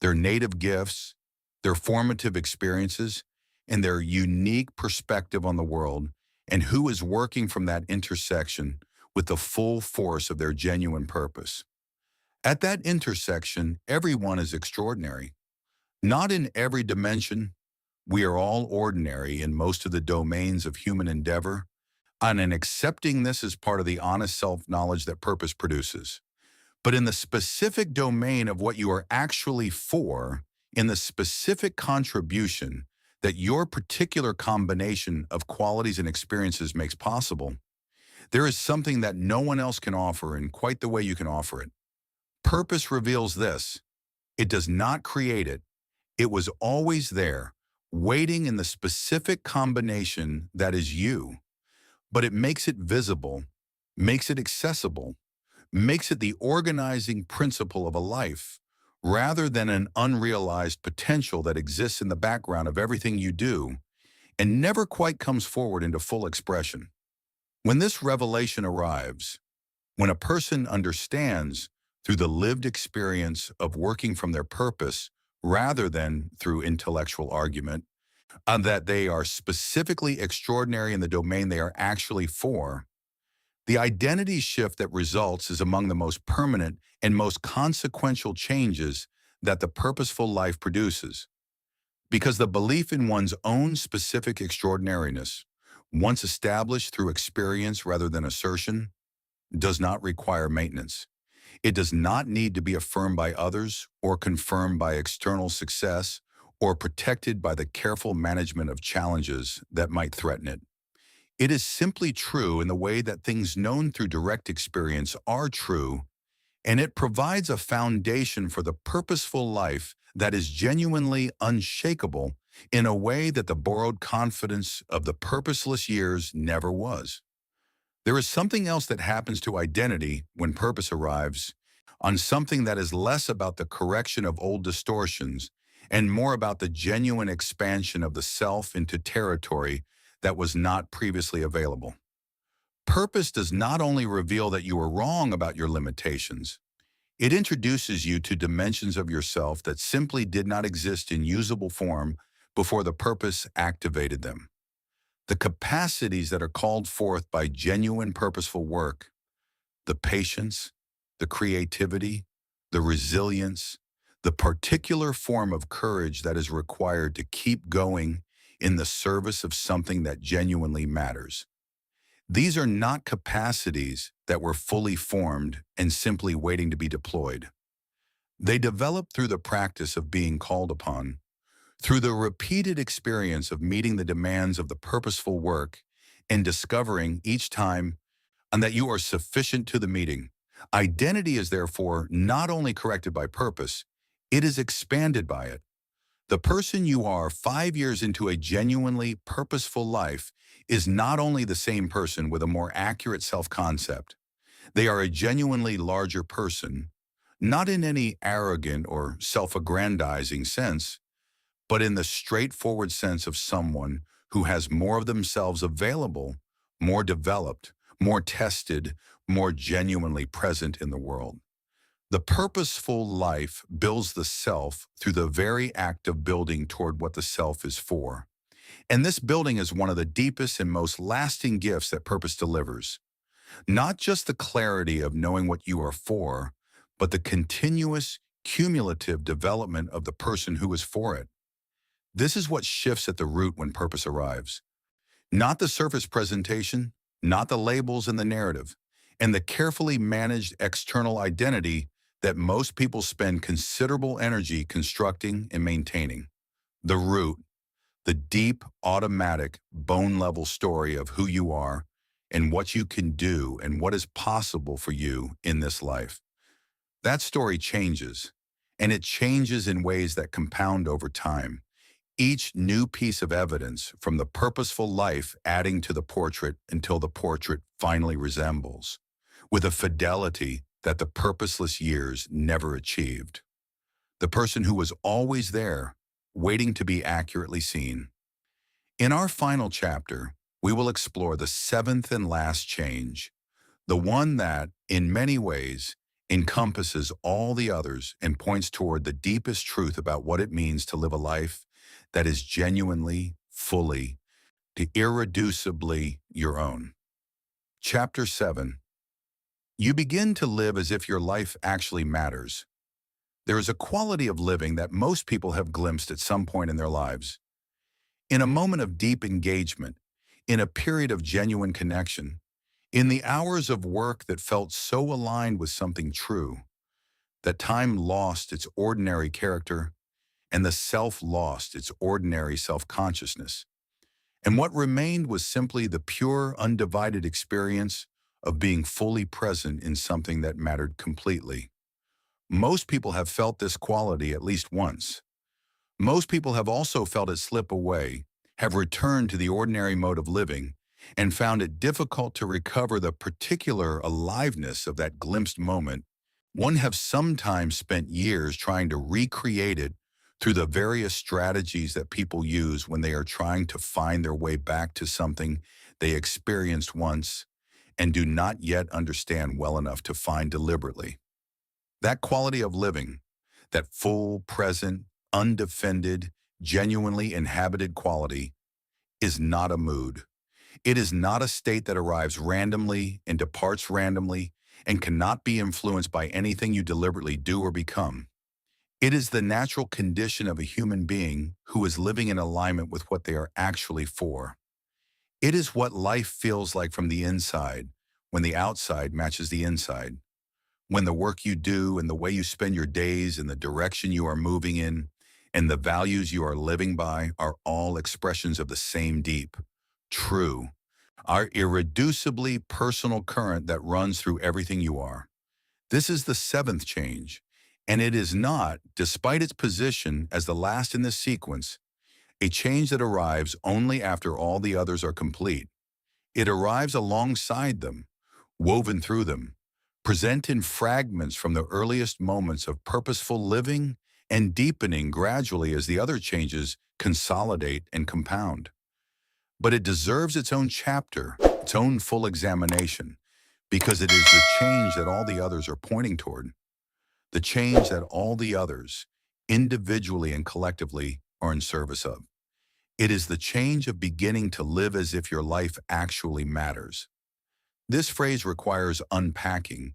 their native gifts, their formative experiences, and their unique perspective on the world, and who is working from that intersection with the full force of their genuine purpose. At that intersection, everyone is extraordinary. Not in every dimension. We are all ordinary in most of the domains of human endeavor, and in accepting this as part of the honest self-knowledge that purpose produces. But in the specific domain of what you are actually for, in the specific contribution that your particular combination of qualities and experiences makes possible, there is something that no one else can offer in quite the way you can offer it. Purpose reveals this. It does not create it. It was always there, waiting in the specific combination that is you. But it makes it visible, makes it accessible, makes it the organizing principle of a life, rather than an unrealized potential that exists in the background of everything you do and never quite comes forward into full expression. When this revelation arrives, when a person understands through the lived experience of working from their purpose rather than through intellectual argument, that they are specifically extraordinary in the domain they are actually for, the identity shift that results is among the most permanent and most consequential changes that the purposeful life produces. Because the belief in one's own specific extraordinariness, once established through experience rather than assertion, does not require maintenance. It does not need to be affirmed by others or confirmed by external success or protected by the careful management of challenges that might threaten it. It is simply true in the way that things known through direct experience are true, and it provides a foundation for the purposeful life that is genuinely unshakable in a way that the borrowed confidence of the purposeless years never was. There is something else that happens to identity when purpose arrives, on something that is less about the correction of old distortions and more about the genuine expansion of the self into territory that was not previously available. Purpose does not only reveal that you are wrong about your limitations, it introduces you to dimensions of yourself that simply did not exist in usable form before the purpose activated them. The capacities that are called forth by genuine purposeful work, the patience, the creativity, the resilience, the particular form of courage that is required to keep going in the service of something that genuinely matters. These are not capacities that were fully formed and simply waiting to be deployed. They develop through the practice of being called upon, through the repeated experience of meeting the demands of the purposeful work and discovering each time and that you are sufficient to the meeting. Identity is therefore not only corrected by purpose, it is expanded by it. The person you are 5 years into a genuinely purposeful life is not only the same person with a more accurate self-concept. They are a genuinely larger person, not in any arrogant or self-aggrandizing sense, but in the straightforward sense of someone who has more of themselves available, more developed, more tested, more genuinely present in the world. The purposeful life builds the self through the very act of building toward what the self is for. And this building is one of the deepest and most lasting gifts that purpose delivers. Not just the clarity of knowing what you are for, but the continuous, cumulative development of the person who is for it. This is what shifts at the root when purpose arrives. Not the surface presentation, not the labels and the narrative, and the carefully managed external identity that most people spend considerable energy constructing and maintaining. The root, the deep, automatic, bone-level story of who you are and what you can do and what is possible for you in this life. That story changes, and it changes in ways that compound over time. Each new piece of evidence from the purposeful life adding to the portrait until the portrait finally resembles, with a fidelity that the purposeless years never achieved. The person who was always there, waiting to be accurately seen. In our final chapter, we will explore the seventh and last change, the one that, in many ways, encompasses all the others and points toward the deepest truth about what it means to live a life that is genuinely, fully, irreducibly your own. Chapter 7. You begin to live as if your life actually matters. There is a quality of living that most people have glimpsed at some point in their lives. In a moment of deep engagement, in a period of genuine connection, in the hours of work that felt so aligned with something true, that time lost its ordinary character and the self lost its ordinary self-consciousness. And what remained was simply the pure, undivided experience of being fully present in something that mattered completely. Most people have felt this quality at least once. Most people have also felt it slip away, have returned to the ordinary mode of living, and found it difficult to recover the particular aliveness of that glimpsed moment. One have sometimes spent years trying to recreate it through the various strategies that people use when they are trying to find their way back to something they experienced once and do not yet understand well enough to find deliberately. That quality of living, that full, present, undefended, genuinely inhabited quality, is not a mood. It is not a state that arrives randomly and departs randomly and cannot be influenced by anything you deliberately do or become. It is the natural condition of a human being who is living in alignment with what they are actually for. It is what life feels like from the inside when the outside matches the inside. When the work you do and the way you spend your days and the direction you are moving in and the values you are living by are all expressions of the same deep, true, our irreducibly personal current that runs through everything you are. This is the seventh change, and it is not, despite its position as the last in this sequence, a change that arrives only after all the others are complete. It arrives alongside them, woven through them, present in fragments from the earliest moments of purposeful living and deepening gradually as the other changes consolidate and compound. But it deserves its own chapter, its own full examination, because it is the change that all the others are pointing toward, the change that all the others, individually and collectively, are in service of. It is the change of beginning to live as if your life actually matters. This phrase requires unpacking,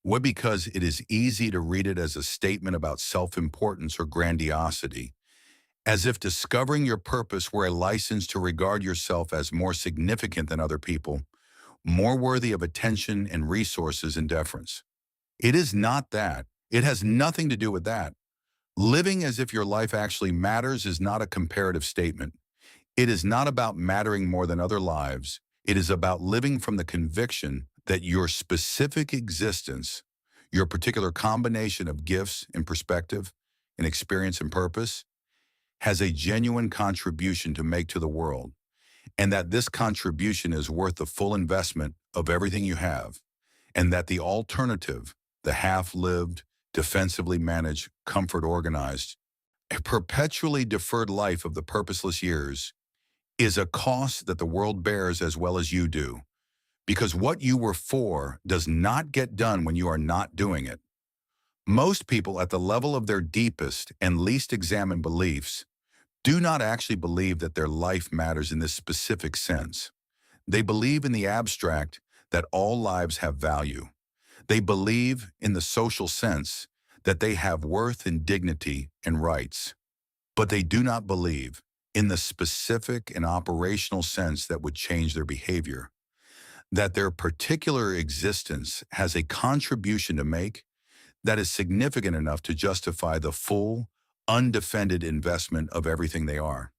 what because it is easy to read it as a statement about self-importance or grandiosity, as if discovering your purpose were a license to regard yourself as more significant than other people, more worthy of attention and resources and deference. It is not that. It has nothing to do with that. Living as if your life actually matters is not a comparative statement. It is not about mattering more than other lives. It is about living from the conviction that your specific existence, your particular combination of gifts and perspective and experience and purpose, has a genuine contribution to make to the world, and that this contribution is worth the full investment of everything you have, and that the alternative, the half-lived, defensively managed, comfort-organized, a perpetually deferred life of the purposeless years, is a cost that the world bears as well as you do, because what you were for does not get done when you are not doing it. Most people at the level of their deepest and least examined beliefs do not actually believe that their life matters in this specific sense. They believe in the abstract that all lives have value. They believe in the social sense that they have worth and dignity and rights. But they do not believe in the specific and operational sense that would change their behavior, that their particular existence has a contribution to make that is significant enough to justify the full, undefended investment of everything they are.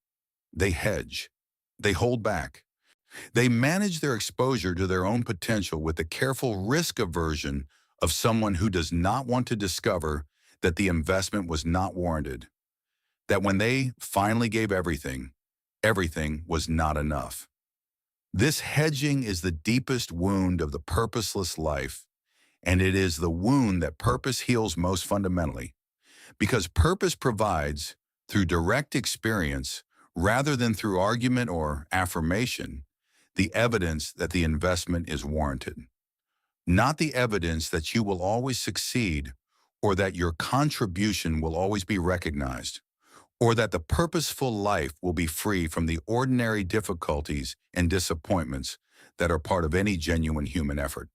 They hedge. They hold back. They manage their exposure to their own potential with the careful risk aversion of someone who does not want to discover that the investment was not warranted, that when they finally gave everything, everything was not enough. This hedging is the deepest wound of the purposeless life, and it is the wound that purpose heals most fundamentally, because purpose provides, through direct experience, rather than through argument or affirmation, the evidence that the investment is warranted. Not the evidence that you will always succeed or that your contribution will always be recognized, or that the purposeful life will be free from the ordinary difficulties and disappointments that are part of any genuine human effort.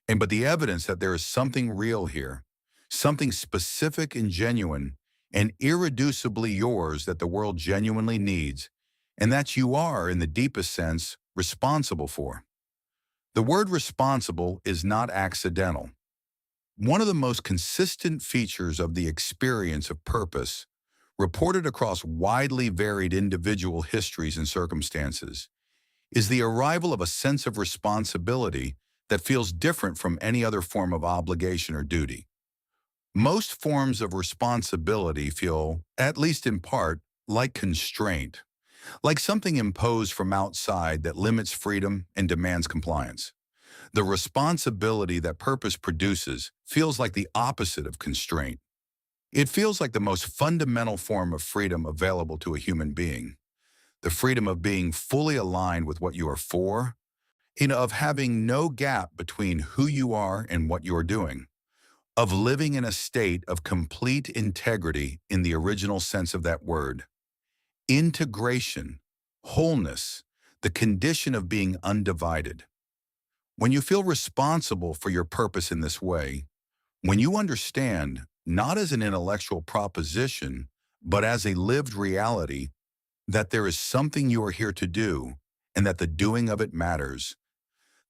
But the evidence that there is something real here, something specific and genuine and irreducibly yours that the world genuinely needs, and that you are, in the deepest sense, responsible for. The word responsible is not accidental. One of the most consistent features of the experience of purpose, reported across widely varied individual histories and circumstances, is the arrival of a sense of responsibility that feels different from any other form of obligation or duty. Most forms of responsibility feel, at least in part, like constraint, like something imposed from outside that limits freedom and demands compliance. The responsibility that purpose produces feels like the opposite of constraint. It feels like the most fundamental form of freedom available to a human being, the freedom of being fully aligned with what you are for, of having no gap between who you are and what you are doing, of living in a state of complete integrity in the original sense of that word. Integration, wholeness, the condition of being undivided. When you feel responsible for your purpose in this way, when you understand, not as an intellectual proposition, but as a lived reality, that there is something you are here to do and that the doing of it matters,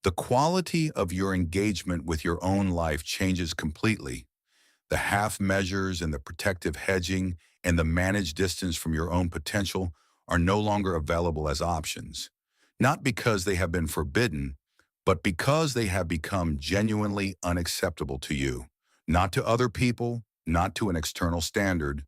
the quality of your engagement with your own life changes completely. The half measures and the protective hedging and the managed distance from your own potential are no longer available as options, not because they have been forbidden, but because they have become genuinely unacceptable to you, not to other people, not to an external standard,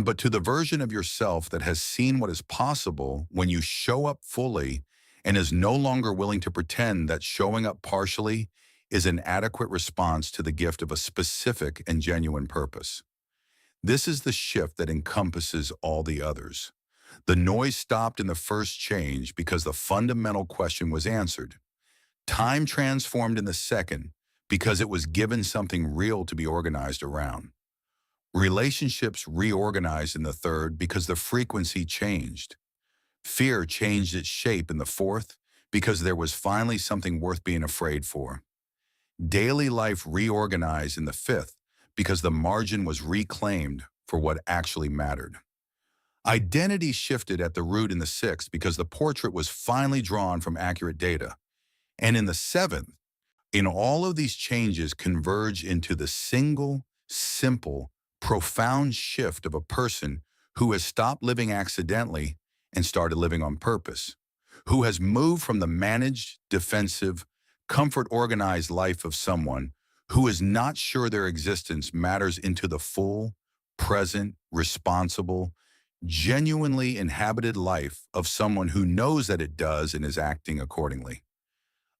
but to the version of yourself that has seen what is possible when you show up fully and is no longer willing to pretend that showing up partially is an adequate response to the gift of a specific and genuine purpose. This is the shift that encompasses all the others. The noise stopped in the first change because the fundamental question was answered. Time transformed in the second because it was given something real to be organized around. Relationships reorganized in the third because the frequency changed. Fear changed its shape in the fourth because there was finally something worth being afraid for. Daily life reorganized in the fifth because the margin was reclaimed for what actually mattered. Identity shifted at the root in the sixth because the portrait was finally drawn from accurate data. And in the seventh, in all of these changes converge into the single, simple, profound shift of a person who has stopped living accidentally and started living on purpose, who has moved from the managed, defensive, comfort-organized life of someone who is not sure their existence matters into the full, present, responsible, genuinely inhabited life of someone who knows that it does and is acting accordingly.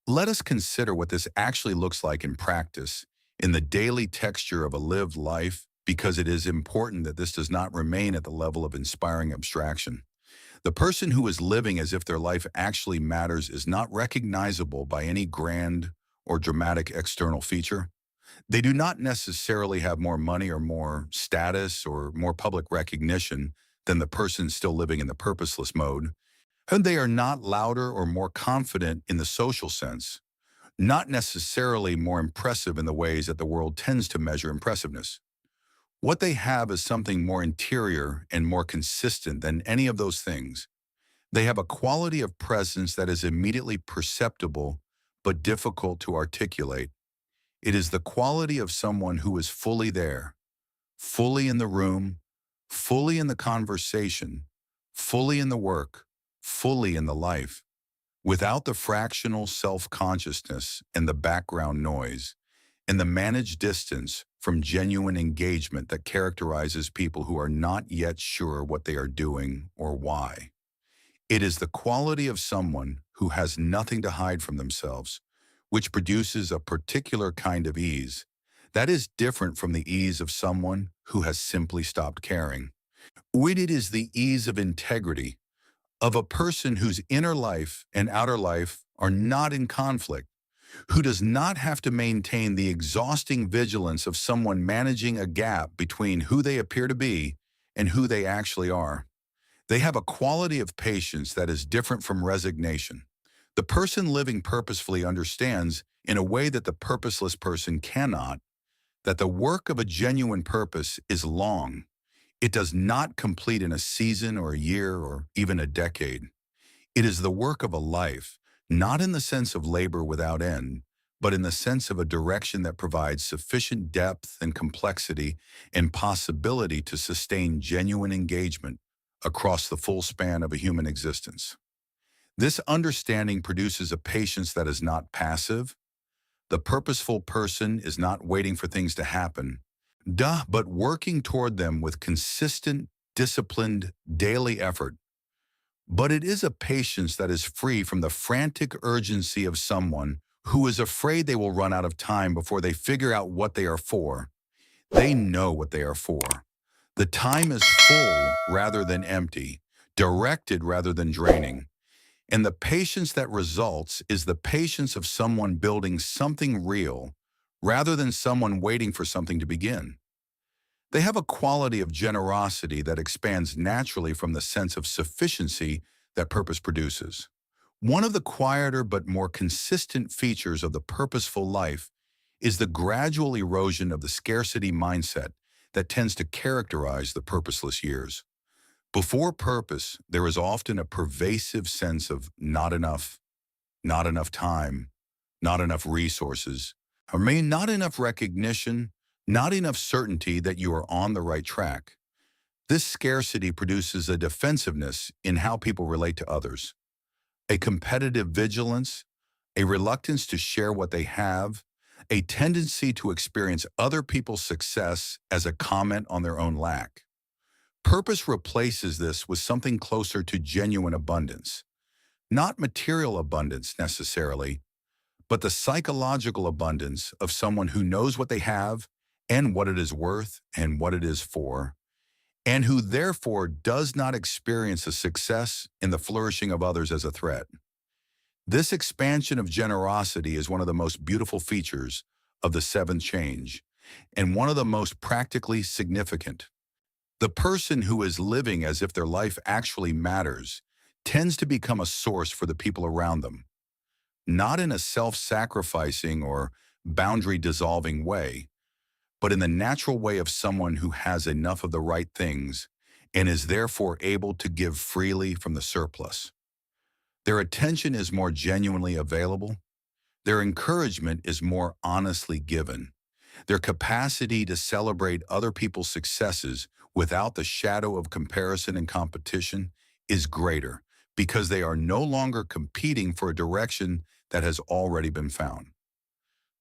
Let us consider what this actually looks like in practice, in the daily texture of a lived life, because it is important that this does not remain at the level of inspiring abstraction. The person who is living as if their life actually matters is not recognizable by any grand or dramatic external feature. They do not necessarily have more money or more status or more public recognition than the person still living in the purposeless mode. And they are not louder or more confident in the social sense, not necessarily more impressive in the ways that the world tends to measure impressiveness. What they have is something more interior and more consistent than any of those things. They have a quality of presence that is immediately perceptible but difficult to articulate. It is the quality of someone who is fully there, fully in the room, fully in the conversation, fully in the work, fully in the life, without the fractional self-consciousness and the background noise, and the managed distance from genuine engagement that characterizes people who are not yet sure what they are doing or why. It is the quality of someone who has nothing to hide from themselves, which produces a particular kind of ease that is different from the ease of someone who has simply stopped caring. When it is the ease of integrity, of a person whose inner life and outer life are not in conflict, who does not have to maintain the exhausting vigilance of someone managing a gap between who they appear to be and who they actually are. They have a quality of patience that is different from resignation. The person living purposefully understands, in a way that the purposeless person cannot, that the work of a genuine purpose is long. It does not complete in a season or a year or even a decade. It is the work of a life, not in the sense of labor without end, but in the sense of a direction that provides sufficient depth and complexity and possibility to sustain genuine engagement across the full span of a human existence. This understanding produces a patience that is not passive. The purposeful person is not waiting for things to happen, but working toward them with consistent, disciplined, daily effort. But it is a patience that is free from the frantic urgency of someone who is afraid they will run out of time before they figure out what they are for. They know what they are for. The time is full rather than empty, directed rather than draining. And the patience that results is the patience of someone building something real rather than someone waiting for something to begin. They have a quality of generosity that expands naturally from the sense of sufficiency that purpose produces. One of the quieter but more consistent features of the purposeful life is the gradual erosion of the scarcity mindset that tends to characterize the purposeless years. Before purpose, there is often a pervasive sense of not enough time, not enough resources, or maybe not enough recognition, not enough certainty that you are on the right track. This scarcity produces a defensiveness in how people relate to others, a competitive vigilance, a reluctance to share what they have, a tendency to experience other people's success as a comment on their own lack. Purpose replaces this with something closer to genuine abundance, not material abundance necessarily, but the psychological abundance of someone who knows what they have and what it is worth and what it is for, and who therefore does not experience the success and the flourishing of others as a threat. This expansion of generosity is one of the most beautiful features of the seventh change, and one of the most practically significant. The person who is living as if their life actually matters tends to become a source for the people around them, not in a self-sacrificing or boundary-dissolving way, but in the natural way of someone who has enough of the right things and is therefore able to give freely from the surplus. Their attention is more genuinely available. Their encouragement is more honestly given. Their capacity to celebrate other people's successes without the shadow of comparison and competition is greater because they are no longer competing for a direction that has already been found.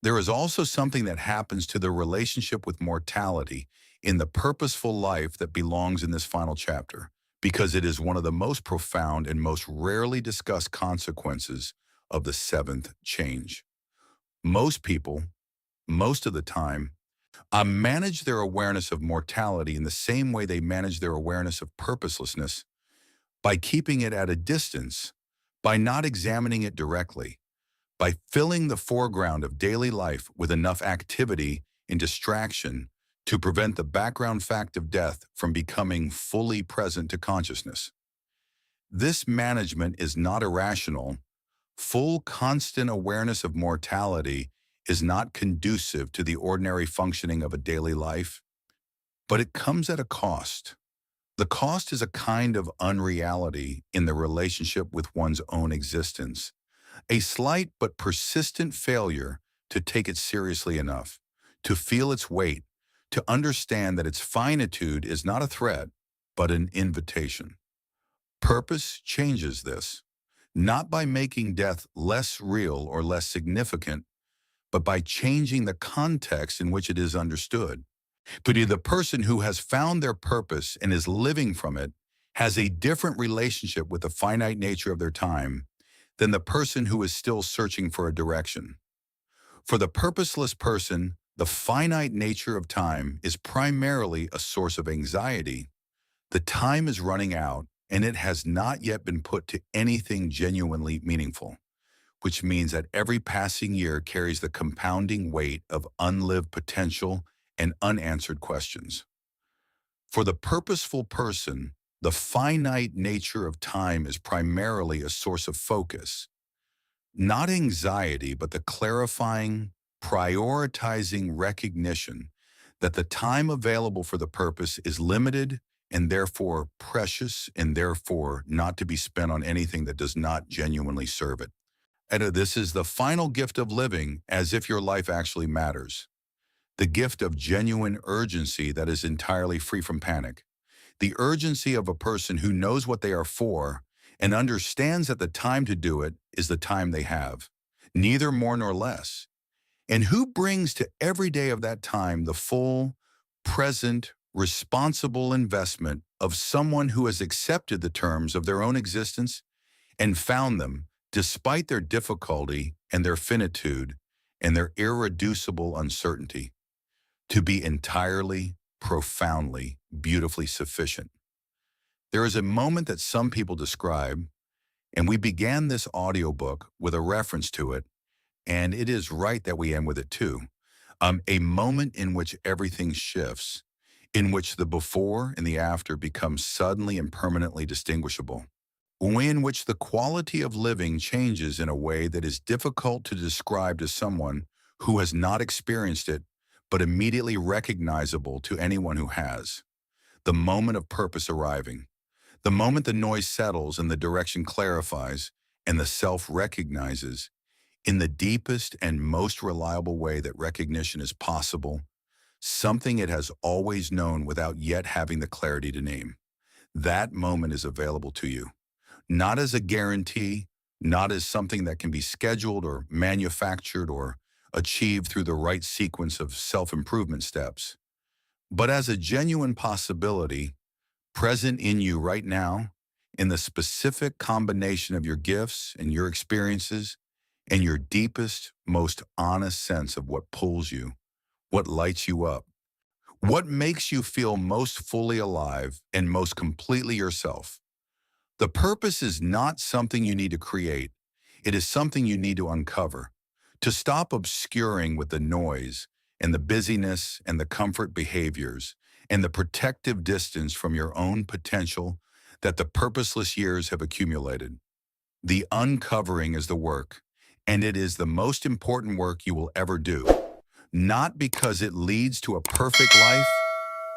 There is also something that happens to the relationship with mortality in the purposeful life that belongs in this final chapter, because it is one of the most profound and most rarely discussed consequences of the seventh change. Most people, most of the time, manage their awareness of mortality in the same way they manage their awareness of purposelessness, by keeping it at a distance, by not examining it directly, by filling the foreground of daily life with enough activity and distraction to prevent the background fact of death from becoming fully present to consciousness. This management is not irrational. Full, constant awareness of mortality is not conducive to the ordinary functioning of a daily life, but it comes at a cost. The cost is a kind of unreality in the relationship with one's own existence, a slight but persistent failure to take it seriously enough, to feel its weight, to understand that its finitude is not a threat, but an invitation. Purpose changes this, not by making death less real or less significant, but by changing the context in which it is understood. But the person who has found their purpose and is living from it has a different relationship with the finite nature of their time than the person who is still searching for a direction. For the purposeless person, the finite nature of time is primarily a source of anxiety. The time is running out, and it has not yet been put to anything genuinely meaningful, which means that every passing year carries the compounding weight of unlived potential and unanswered questions. For the purposeful person, the finite nature of time is primarily a source of focus, not anxiety, but the clarifying, prioritizing recognition that the time available for the purpose is limited and therefore precious and therefore not to be spent on anything that does not genuinely serve it. And this is the final gift of living as if your life actually matters. The gift of genuine urgency that is entirely free from panic. The urgency of a person who knows what they are for and understands that the time to do it is the time they have, neither more nor less, and who brings to every day of that time the full, present, responsible investment of someone who has accepted the terms of their own existence and found them, despite their difficulty and their finitude and their irreducible uncertainty, to be entirely, profoundly, beautifully sufficient. There is a moment that some people describe, and we began this audiobook with a reference to it, and it is right that we end with it too. A moment in which everything shifts, in which the before and the after become suddenly and permanently distinguishable, in which the quality of living changes in a way that is difficult to describe to someone who has not experienced it, but immediately recognizable to anyone who has. The moment of purpose arriving, the moment the noise settles and the direction clarifies and the self recognizes in the deepest and most reliable way that recognition is possible, something it has always known without yet having the clarity to name. That moment is available to you, not as a guarantee, not as something that can be scheduled or manufactured or achieved through the right sequence of self-improvement steps, but as a genuine possibility present in you right now in the specific combination of your gifts and your experiences and your deepest, most honest sense of what pulls you, what lights you up, what makes you feel most fully alive and most completely yourself. The purpose is not something you need to create. It is something you need to uncover, to stop obscuring with the noise and the busyness and the comfort behaviors and the protective distance from your own potential that the purposeless years have accumulated. The uncovering is the work, and it is the most important work you will ever do. Not because it leads to a perfect life,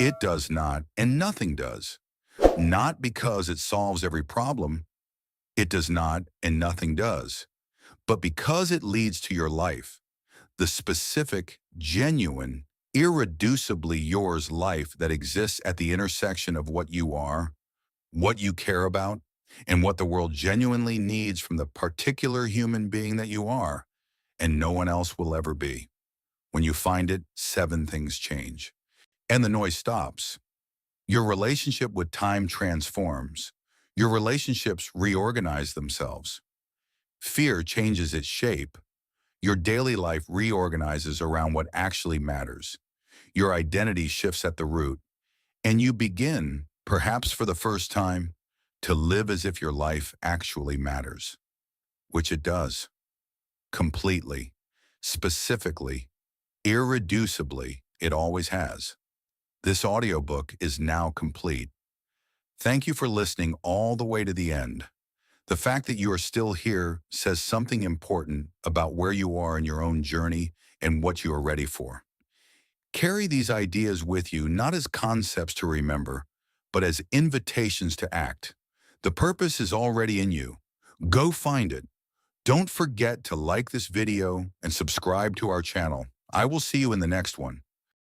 it does not, and nothing does. Not because it solves every problem, it does not, and nothing does. But because it leads to your life, the specific, genuine, irreducibly yours life that exists at the intersection of what you are, what you care about, and what the world genuinely needs from the particular human being that you are, and no one else will ever be. When you find it, 7 things change. And the noise stops. Your relationship with time transforms. Your relationships reorganize themselves. Fear changes its shape. Your daily life reorganizes around what actually matters. Your identity shifts at the root, and you begin, perhaps for the first time, to live as if your life actually matters, which it does, completely, specifically, irreducibly, it always has. This audiobook is now complete. Thank you for listening all the way to the end. The fact that you are still here says something important about where you are in your own journey and what you are ready for. Carry these ideas with you not as concepts to remember, but as invitations to act. The purpose is already in you. Go find it. Don't forget to like this video and subscribe to our channel. I will see you in the next one.